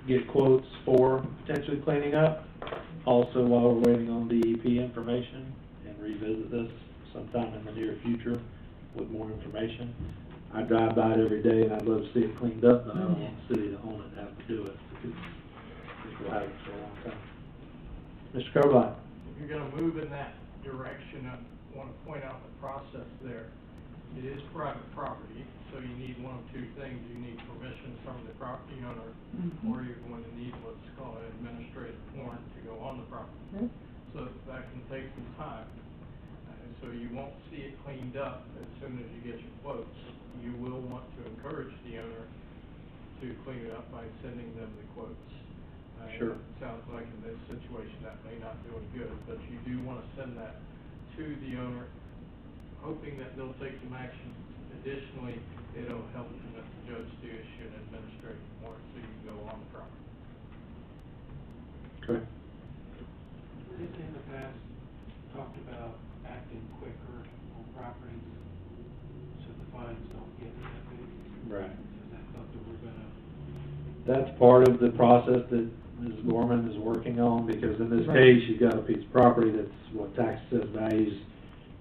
get quotes for potentially cleaning up. Also, while we're waiting on DEP information, and revisit this sometime in the near future with more information. I drive by it every day and I'd love to see it cleaned up, but I don't want the city to own it and have to do it, because I think we'll have it for a long time. Mr. Carlisle? If you're gonna move in that direction, I wanna point out the process there. It is private property, so you need one of two things. You need permission from the property owner, or you're going to need what's called an administrative warrant to go on the property. So that can take some time. So you won't see it cleaned up as soon as you get your quotes. You will want to encourage the owner to clean it up by sending them the quotes. Sure. It sounds like in this situation that may not do any good, but you do want to send that to the owner, hoping that they'll take some action. Additionally, it'll help the judge to issue an administrative warrant so you can go on the property. Okay. This in the past talked about acting quicker on properties so the fines don't get that big. Right. Is that something we're gonna? That's part of the process that Ms. Gorman is working on, because in this case, you've got a piece of property that's, what tax says values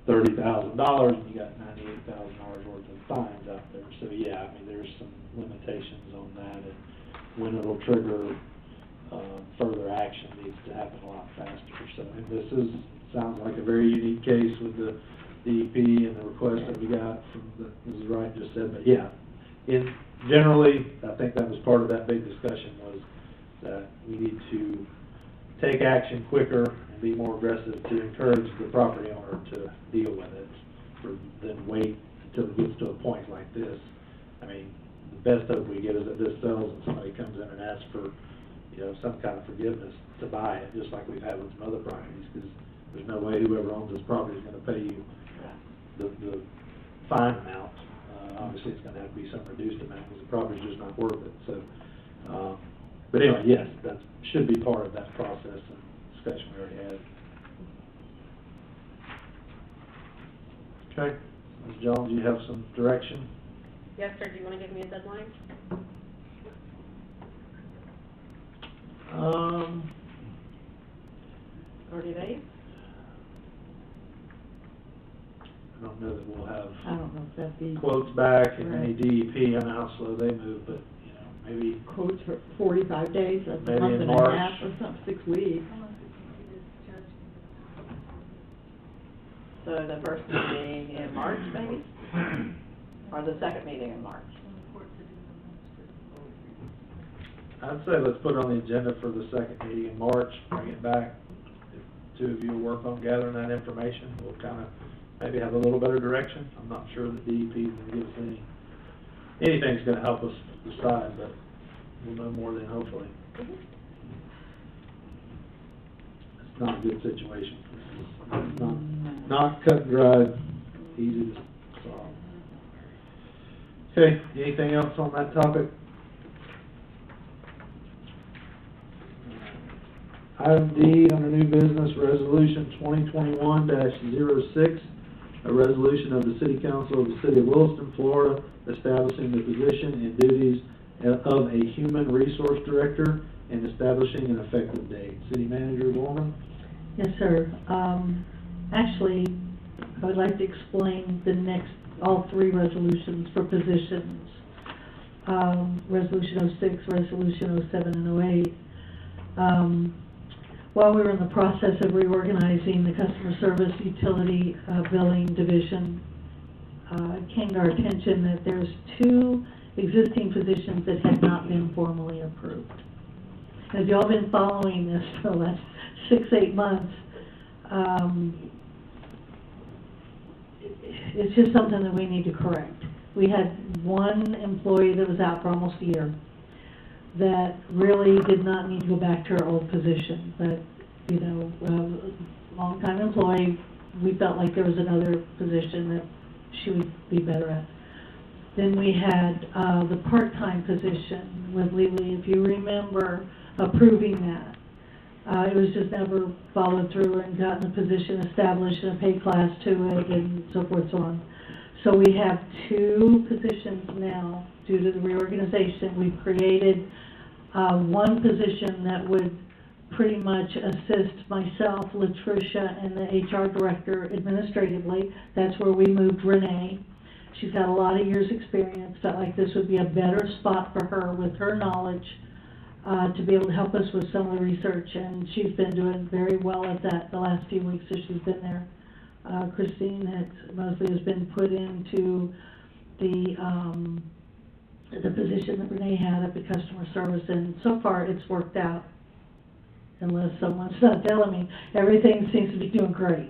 $30,000, and you got $98,000 worth of fines out there. So, yeah, I mean, there's some limitations on that, and when it'll trigger, further action needs to happen a lot faster. So, and this sounds like a very unique case with the DEP and the request that we got from Mrs. Wright just said, but yeah, generally, I think that was part of that big discussion, was that we need to take action quicker and be more aggressive to encourage the property owner to deal with it, than wait until it gets to a point like this. I mean, the best hope we get is that this sells and somebody comes in and asks for, you know, some kind of forgiveness to buy it, just like we've had with some other properties, because there's no way whoever owns this property is gonna pay you the fine amount. Obviously, it's gonna have to be some reduced amount, because the property's just not worth it, so. But anyway, yes, that should be part of that process and discussion we already had. Okay, Ms. Jones, do you have some direction? Yes, sir, do you wanna give me a deadline? 30 days? I don't know that we'll have I don't know if that'd be. quotes back and any Right. DEP, I know how slow they move, but, you know, maybe, Quotes for 45 days, that's a Maybe month in and a March. half or something, 6 weeks. So the first meeting in March, maybe? Or the second meeting in March? I'd say let's put it on the agenda for the second meeting in March, bring it back. If two of you will work on gathering that information, we'll kind of maybe have a little better direction. I'm not sure that DEP is going to give us anything's going to help us decide, but we'll know more then, hopefully. It's not a good situation. It's not cut and dried, easy to solve. Okay, anything else on that topic? Item D, under new business, resolution 2021-06, a resolution of the City Council of the City of Williston, Florida, establishing the position and duties of a Human Resource Director and establishing an effective date. City Manager Gorman? Yes, sir. Actually, I would like to explain all three resolutions for positions. Resolution 06, Resolution 07, and 08. While we were in the process of reorganizing the customer service utility billing division, it came to our attention that there's two existing positions that had not been formally approved. As y'all been following this for the last 6-8 months, it's just something that we need to correct. We had one employee that was out for almost a year that really did not need to go back to her old position, but, you know, long-time employee, we felt like there was another position that she would be better at. Then we had the part-time position with Lily, if you remember approving that. It was just never followed through and gotten a position established and a pay class to it and so forth and so on. So we have two positions now due to the reorganization. We've created one position that would pretty much assist myself, Latricia, and the HR director administratively. That's where we moved Renee. She's got a lot of years' experience. Felt like this would be a better spot for her with her knowledge to be able to help us with some of the research, and she's been doing very well at that the last few weeks that she's been there. Christine Mosley has been put into the position that Renee had at the customer service, and so far it's worked out. Unless someone's not telling me, everything seems to be doing great.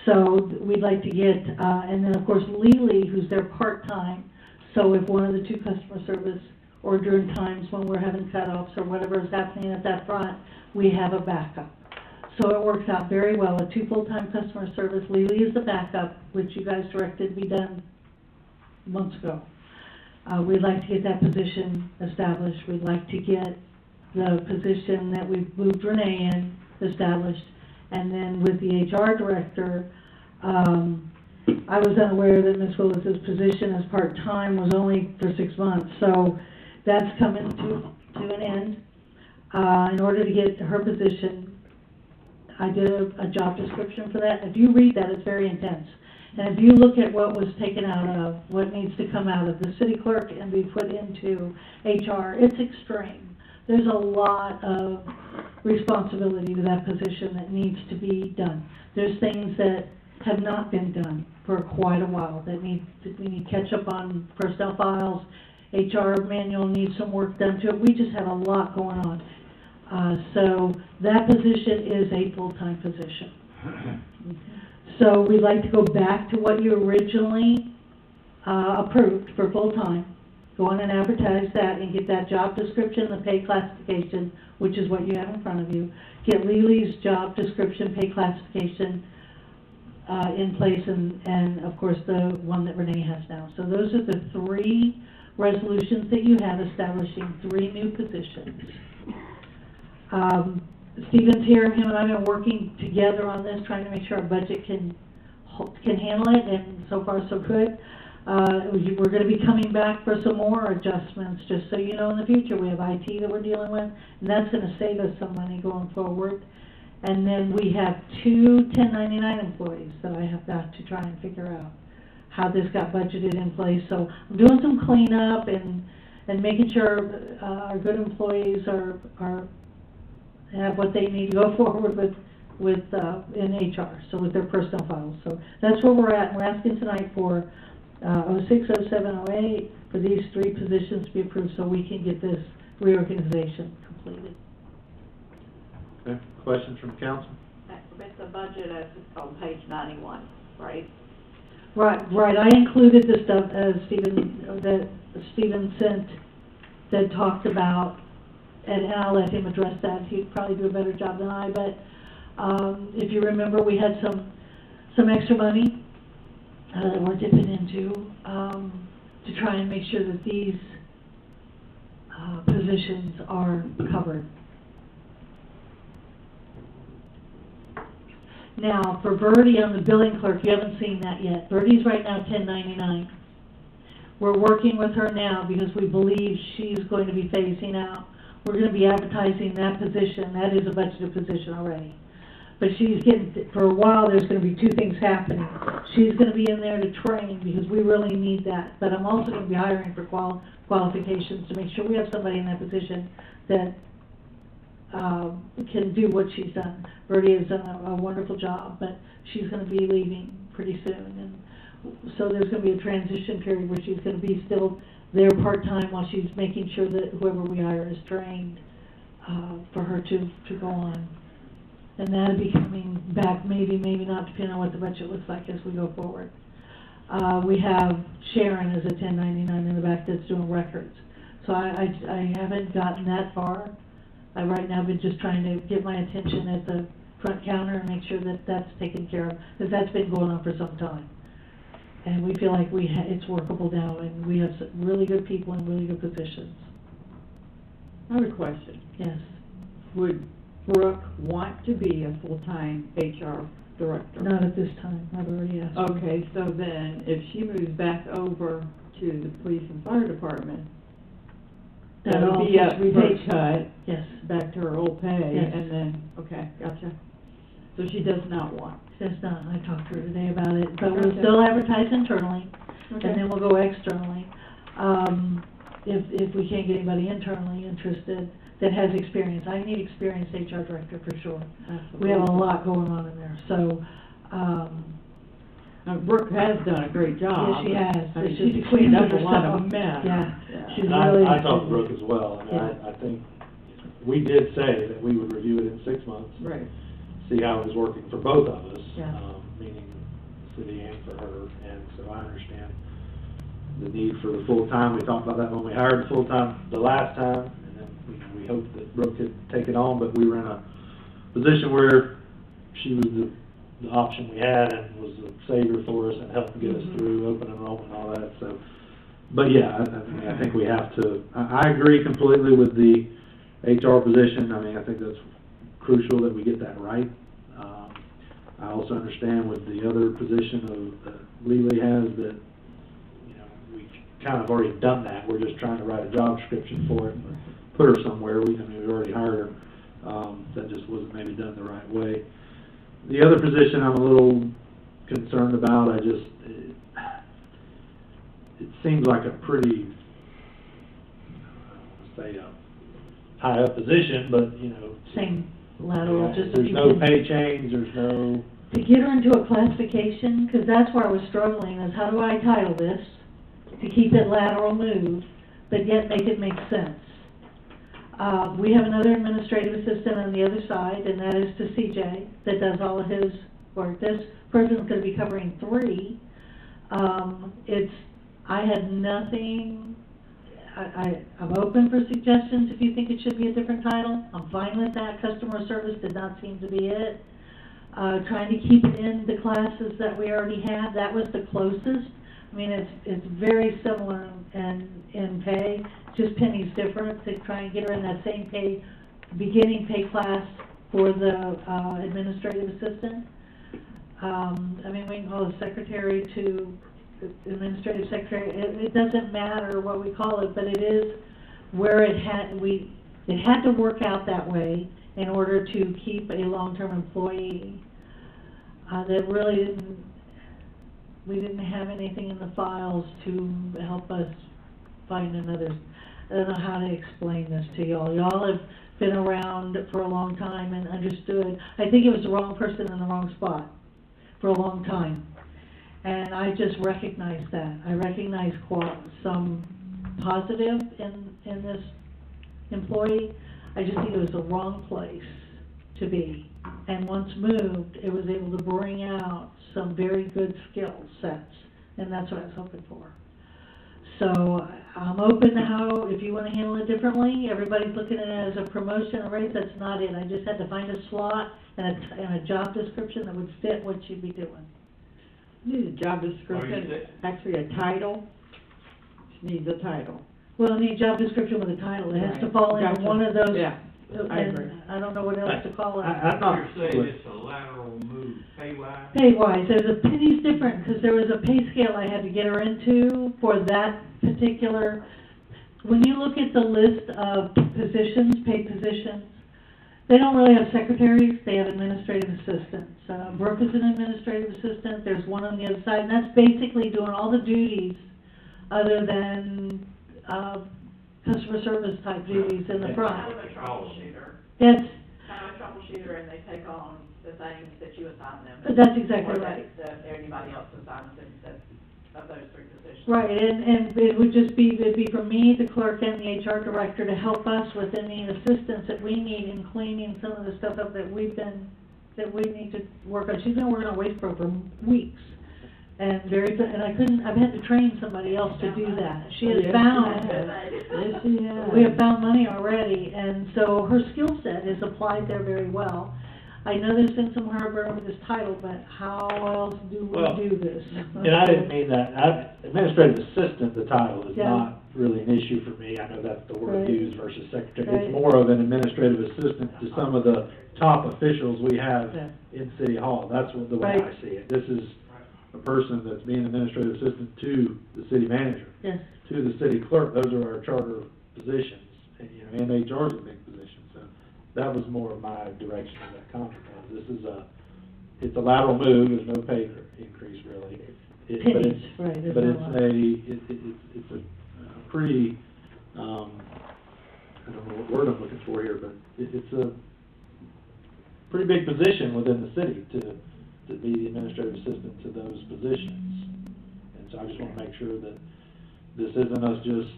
So we'd like to get, and then of course Lily, who's there part-time, so if one of the two customer service, or during times when we're having cutoffs or whatever is happening at that front, we have a backup. So it works out very well with two full-time customer service. Lily is the backup, which you guys directed to be done months ago. We'd like to get that position established. We'd like to get the position that we've moved Renee in established. And then with the HR director, I was unaware that Ms. Willis's position as part-time was only for 6 months. So that's coming to an end. In order to get her position, I did a job description for that. If you read that, it's very intense. And if you look at what was taken out of, what needs to come out of the city clerk and be put into HR, it's extreme. There's a lot of responsibility to that position that needs to be done. There's things that have not been done for quite a while that we need catch up on personnel files. HR manual needs some work done to it. We just have a lot going on. so that position is a full-time position. So we'd like to go back to what you originally, approved for full-time. Go on and advertise that and get that job description, the pay classification, which is what you have in front of you. Get Lily's job description, pay classification, in place, and of course, the one that Renee has now. So those are the three resolutions that you have establishing 3 new positions. Stephen's here, him and I have been working together on this, trying to make sure our budget can handle it, and so far so good. We're gonna be coming back for some more adjustments, just so you know, in the future. We have IT that we're dealing with, and that's gonna save us some money going forward. And then we have 2 1099 employees that I have got to try and figure out how this got budgeted in place. So I'm doing some cleanup and making sure, our good employees have what they need to go forward with in HR, so with their personnel files. So that's where we're at, and we're asking tonight for 06, 07, 08 for these 3 positions to be approved so we can get this reorganization completed. Okay, questions from council? With the budget as on page 91, right? Right, I included the stuff that Stephen sent, that talked about, and I'll let him address that. He'd probably do a better job than I, but, if you remember, we had some extra money, that we're dipping into, to try and make sure that these, positions are covered. Now, for Verdi on the billing clerk, you haven't seen that yet. Verdi's right now 1099. We're working with her now because we believe she's going to be phasing out. We're gonna be advertising that position. That is a budgeted position already. But she's getting, for a while, there's gonna be 2 things happening. She's gonna be in there to train because we really need that. But I'm also gonna be hiring for qualifications to make sure we have somebody in that position that can do what she's done. Verdi has done a wonderful job, but she's gonna be leaving pretty soon, and so there's gonna be a transition period where she's gonna be still there part-time while she's making sure that whoever we hire is trained, for her to go on. And that'll be coming back, maybe not, depending on what the budget looks like as we go forward. We have Sharon as a 1099 in the back that's doing records. So I haven't gotten that far. I right now been just trying to get my attention at the front counter and make sure that that's taken care of, because that's been going on for some time. And we feel like it's workable now, and we have some really good people in really good positions. I have a question. Yes. Would Brooke want to be a full-time HR director? Not at this time, I've already asked. Okay, so then if she moves back over to the police and fire department, that would be a pay cut. Yes. Back to her old pay, Yes. and then, okay, gotcha. So she does not want. Just not, I talked to her today about it, but we'll Okay. still advertise internally, Okay. and then we'll go externally. If we can't get anybody internally interested that has experience, I need experienced HR director for sure. We have a lot going on in there, so, Brooke has done a great job. yes, she has. I mean, It's she's just cleaned up a herself. lot of mess. Yeah, she's And really. I talked to Brooke as well, and Yeah. I think we did say that we would review it in 6 months. Right. See how it was working for both of us, Yeah. Meaning the city and for her, and so I understand the need for the full-time. We talked about that when we hired the full-time the last time, and then we hoped that Brooke could take it on, but we were in a position where she was the option we had and was a savior for us and helped get us through open enrollment and all that, so. But yeah, I think we have to, I agree completely with the HR position. I mean, I think that's crucial that we get that right. I also understand with the other position that Lily has that, you know, we've kind of already done that. We're just trying to write a job description for it and put her somewhere. We already hired her. That just wasn't maybe done the right way. The other position I'm a little concerned about. It seems like a pretty, I don't want to say a high up position, but you know. Same lateral, just. There's no pay change, there's no. To get her into a classification, because that's where I was struggling, is how do I title this to keep it lateral move, but yet make it make sense? We have another administrative assistant on the other side, and that is to CJ, that does all of his work. This person's gonna be covering 3. I had nothing, I'm open for suggestions if you think it should be a different title. I'm fine with that. Customer service did not seem to be it. Trying to keep it in the classes that we already had, that was the closest. I mean, it's very similar in pay, just pennies different, to try and get her in that same pay, beginning pay class for the administrative assistant. I mean, we can call it secretary to administrative secretary, it doesn't matter what we call it, but it is where it had to work out that way in order to keep a long-term employee. That really we didn't have anything in the files to help us find another. I don't know how to explain this to y'all. Y'all have been around for a long time and understood. I think it was the wrong person in the wrong spot for a long time. And I just recognized that. I recognize some positive in this employee. I just think it was the wrong place to be. And once moved, it was able to bring out some very good skill sets. And that's what I was hoping for. So I'm open to how, if you want to handle it differently, everybody's looking at it as a promotion or raise. That's not it. I just had to find a slot and a job description that would fit what you'd be doing. Need a job description, actually a title, just needs a title. Well, I need a job description with a title, it has to fall into one of those. Yeah, I agree. And I don't know what else to call it. I'm not. You're saying it's a lateral move, pay-wise? Pay-wise, there's a penny's different, because there was a pay scale I had to get her into for that particular, when you look at the list of positions, paid positions, they don't really have secretaries, they have administrative assistants. Brooke is an administrative assistant, there's one on the other side, and that's basically doing all the duties other than, customer service type duties in the front. Kind of a troubleshooter. That's, Kind of a troubleshooter, and they take on the things that you assign them. That's exactly Or right. that anybody else assigns them, of those 3 positions. right, and it would just be, it'd be for me, the clerk, and the HR director to help us with any assistance that we need in cleaning some of the stuff up that we need to work on. She's been working on Waste Pro for weeks. And I've had to train somebody else to do that. She has found, we have found money already, and so her skill set is applied there very well. I know there's been some heartburn with this title, but how else do we do this? And I didn't mean that, administrative assistant, the title is Yeah. not really an issue for me, I know that's the word Right. used versus secretary. Right. It's more of an administrative assistant to some of the top officials we have Yeah. in City Hall, that's the way Right. I see it. This is a person that's being administrative assistant to the city manager, Yes, to the city clerk, those are our charter positions, and, and HR is a big position, so that was more of my direction of that contract. This is it's a lateral move, there's no pay increase really. pennies, right, there's But not it's a lot. it's a pretty, I don't know what word I'm looking for here, but it's a pretty big position within the city to be the administrative assistant to those positions. And so I just want to make sure that this isn't us just,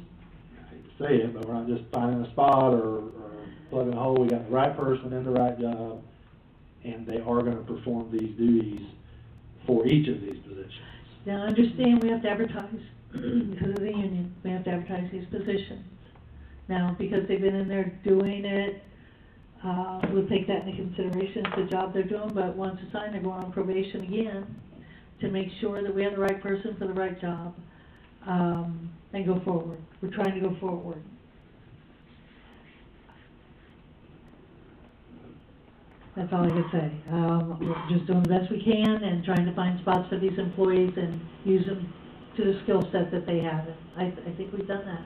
I hate to say it, but we're not just finding a spot or plugging a hole. We got the right person in the right job, and they are going to perform these duties for each of these positions. Now, understand, we have to advertise, because of the union, we have to advertise these positions. Now, because they've been in there doing it, we'll take that into consideration, it's the job they're doing, but once assigned, they're going on probation again to make sure that we have the right person for the right job, and go forward. We're trying to go forward. That's all I can say. We're just doing the best we can and trying to find spots for these employees and use them to the skill set that they have. And I think we've done that.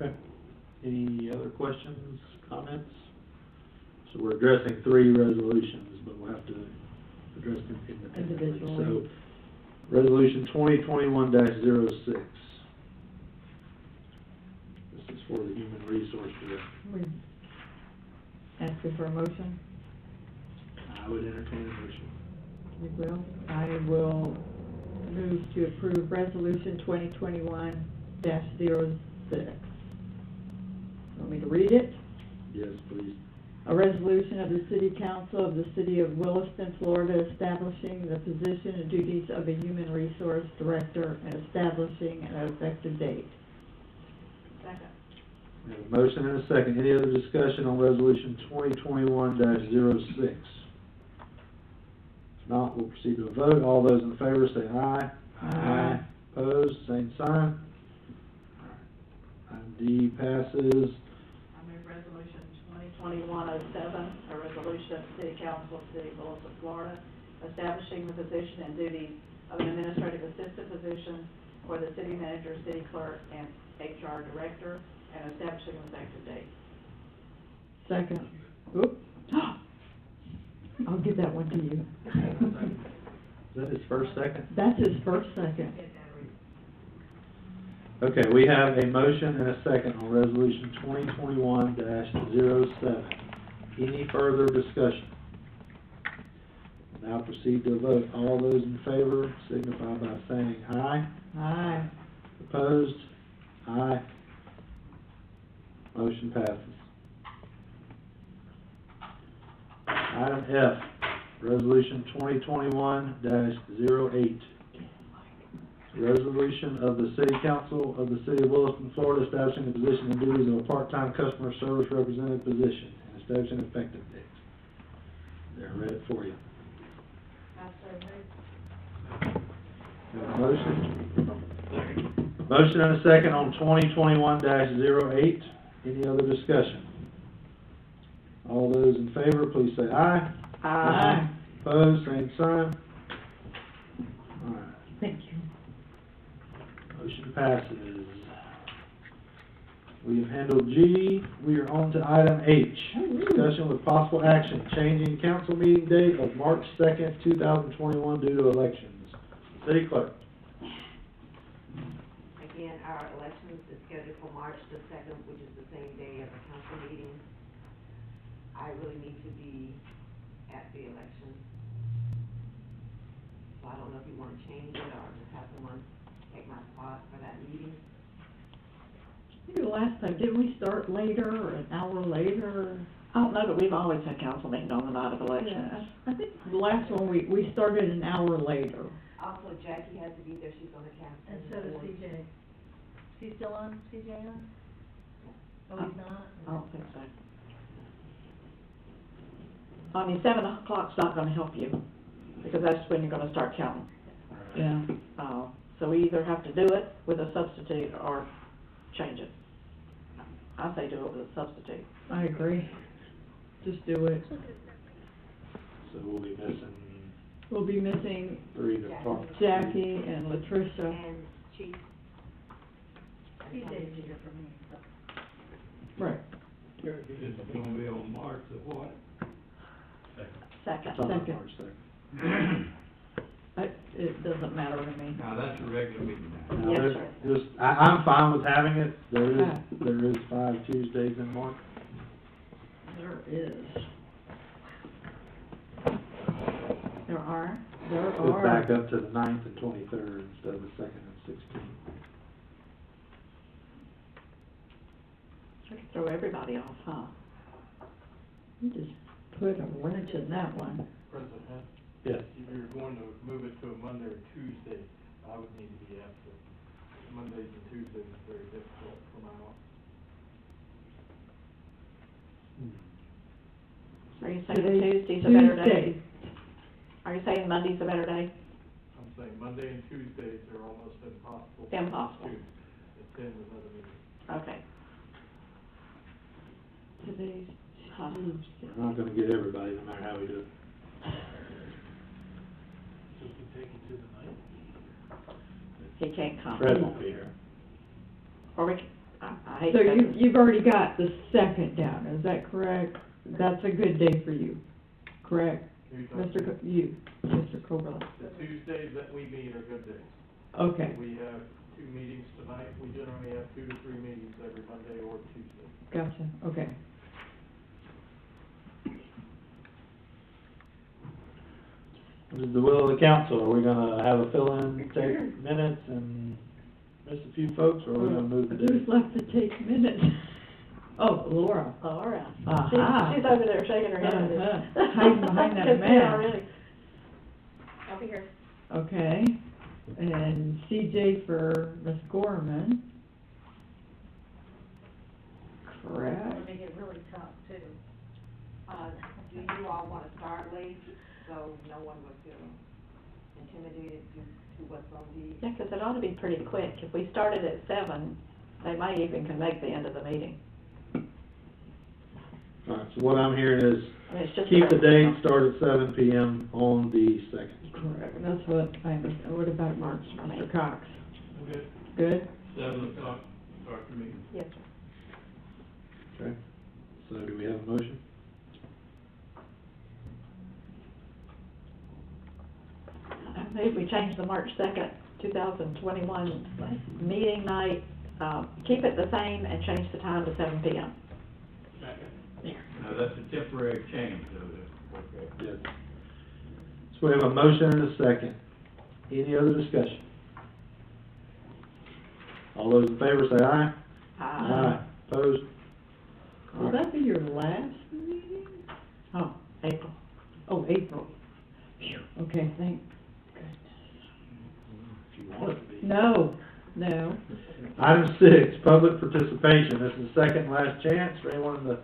Okay. Any other questions, comments? So we're addressing 3 resolutions, but we'll have to address them independently. Individually. So, Resolution 2021-06. This is for the Human Resource Director. We're asking for a motion. I would entertain a motion. You will. I will move to approve resolution 2021-06. Want me to read it? Yes, please. A resolution of the City Council of the City of Williston, Florida, establishing the position and duties of a Human Resource Director and establishing an effective date. Second. We have a motion and a second. Any other discussion on resolution 2021-06? If not, we'll proceed to a vote. All those in favor say aye. Aye. Opposed, same sign. Item D passes. I move resolution 2021-07, a resolution of the City Council of the City of Williston, Florida, establishing the position and duties of an administrative assistant position for the city manager, city clerk, and HR director, and establishing an effective date. Second. Oop. I'll give that one to you. Is that his first second? That's his first second. Okay, we have a motion and a second on resolution 2021-07. Any further discussion? Now proceed to a vote. All those in favor signify by saying aye. Aye. Opposed? Aye. Motion passes. Item F, resolution 2021-08. Resolution of the City Council of the City of Williston, Florida, establishing the position and duties of a part-time customer service representative position and establishing effective date. There, I read it for you. We have a motion. Motion and a second on 2021-08. Any other discussion? All those in favor, please say aye. Aye. Opposed, same sign. All right. Thank you. Motion passes. We have handled G. We are on to item H. Discussion with possible action, changing council meeting date of March 2nd, 2021 due to elections. City Clerk. Again, our elections is scheduled for March the 2nd, which is the same day of the council meeting. I really need to be at the election. So I don't know if you want to change it or just have someone take my spot for that meeting. Maybe the last time, didn't we start later or an hour later? I don't know, but we've always had council meeting on the night of elections. Yeah, I think the last one, we started an hour later. Also, Jackie has to be there, she's on the council. And so does CJ. Is he still on, CJ on? Oh, he's not? I don't think so. I mean, 7 o'clock's not gonna help you, because that's when you're gonna start counting. Yeah. So we either have to do it with a substitute or change it. I say do it with a substitute. I agree. Just do it. So we'll be missing We'll be missing 3 to talk. Jackie and Latricia. And Chief. CJ's here for me. Right. It's gonna be on March the what? Second. Talking about Second. March 2nd. It doesn't matter to me. Now, that's a regular meeting now. Now, Yes, there's sir. just, I'm fine with having it. There Okay. is 5 Tuesdays in March. There is. There are? There Goes are. back up to the 9th and 23rd instead of the 2nd and 16th. We could throw everybody off, huh? You just put a wrench in that one. President, Yes. if you're going to move it to a Monday or Tuesday, I would need to be absent. Mondays and Tuesdays is very difficult for my office. Are you saying Today's Tuesday's a better day? Tuesday. Are you saying Monday's a better day? I'm saying Monday and Tuesdays are almost impossible. Impossible. to attend another meeting. Okay. Today's Huh. Tuesday. We're not gonna get everybody, no matter how we do it. So we can take it to the night? He can't come. Fred won't be here. Or we, I hate So to. you've already got the 2nd down, is that correct? That's a good day for you, correct? Who you talking Mr. to? Mr. Coberly. The Tuesdays that we meet are good days. Okay, We have 2 meetings tonight. We generally have 2 to 3 meetings every Monday or Tuesday. gotcha, okay. This is the will of the council. Are we gonna have a fill-in, take minutes and miss a few folks, or are we gonna move the date? Who's left to take minutes? Oh, Laura. Laura. Aha. She's over there shaking her head. Uh-huh. Hiding behind that Can see mask. already. I'll be here. Okay, and CJ for Ms. Gorman. Correct. Make it really tough too. Do you all wanna start late, so no one will feel intimidated to what's on the? Yeah, 'cause it ought to be pretty quick. If we started at 7, they might even can make the end of the meeting. All right, so what I'm hearing is, I mean, it's just keep the about- date, start at 7 PM on the 2nd. Correct, that's what I understand. What about March, Mr. Cox? Good. Good? 7 o'clock, start the meeting. Yes, sir. Okay, so do we have a motion? I move we change the March 2nd, 2021 meeting night, keep it the same and change the time to 7 PM. Now, that's a temporary change, though, okay. Yes. So we have a motion and a second. Any other discussion? All those in favor say aye. Opposed? Will that be your last meeting? Oh, April. Oh, April. Phew, okay, thank goodness. If you want it to be. No. Item 6, public participation. This is the second last chance for anyone in the,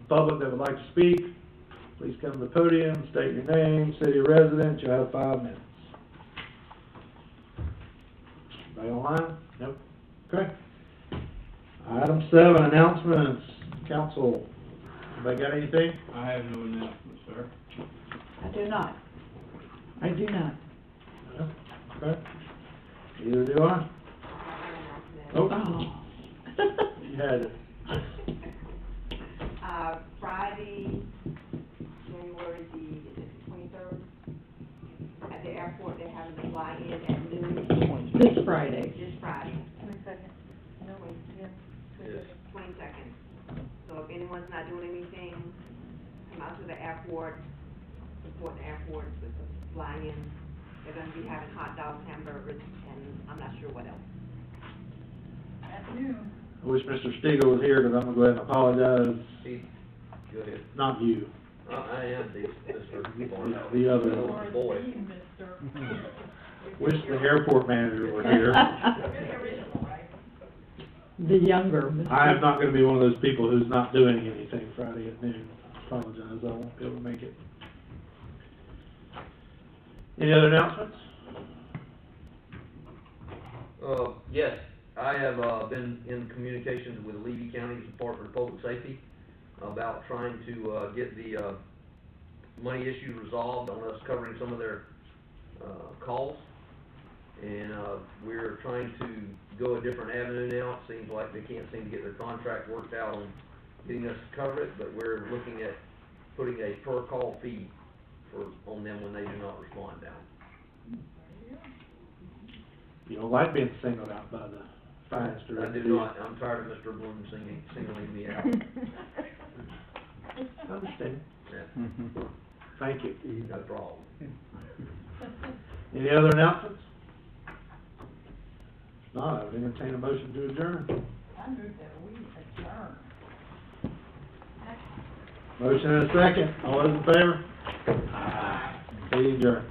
public that would like to speak. Please come to the podium, state your name, city of residence, you'll have 5 minutes. Anybody online? Nope. Okay. Item 7, announcements. Council, anybody got anything? I have no announcements, sir. I do not. I do not. No? Okay. Neither do I. Oh, Oh. you had it. Friday, January the 23rd, at the airport, they're having a fly-in at noon. This Friday. This Friday, 22nd. No, wait, yeah. 22nd. So if anyone's not doing anything, come out to the airport, support the airport with the fly-in. They're gonna be having hot dogs, hamburgers, and I'm not sure what else. Afternoon. I wish Mr. Stiegel was here, because I'm gonna go ahead and apologize. Go ahead. Not you, I am Mr. Barnett. the other. Boy. Wish the airport manager were here. The younger. Mr. I am not gonna be one of those people who's not doing anything Friday at noon. I apologize, I won't be able to make it. Any other announcements? Yes, I have, been in communications with Levy County's Department of Public Safety about trying to, get the, money issue resolved on us covering some of their, calls. And, we're trying to go a different avenue now. It seems like they can't seem to get their contract worked out on getting us to cover it, but we're looking at putting a per call fee on them when they do not respond down. You don't like being singled out by the finance I director. do not, I'm tired of Mr. Bloom singling me out. I understand. Yeah, Thank you. no problem. Any other announcements? If not, I would entertain a motion to adjourn. I moved that we adjourn. Motion and a second. All those in favor? Meeting adjourned.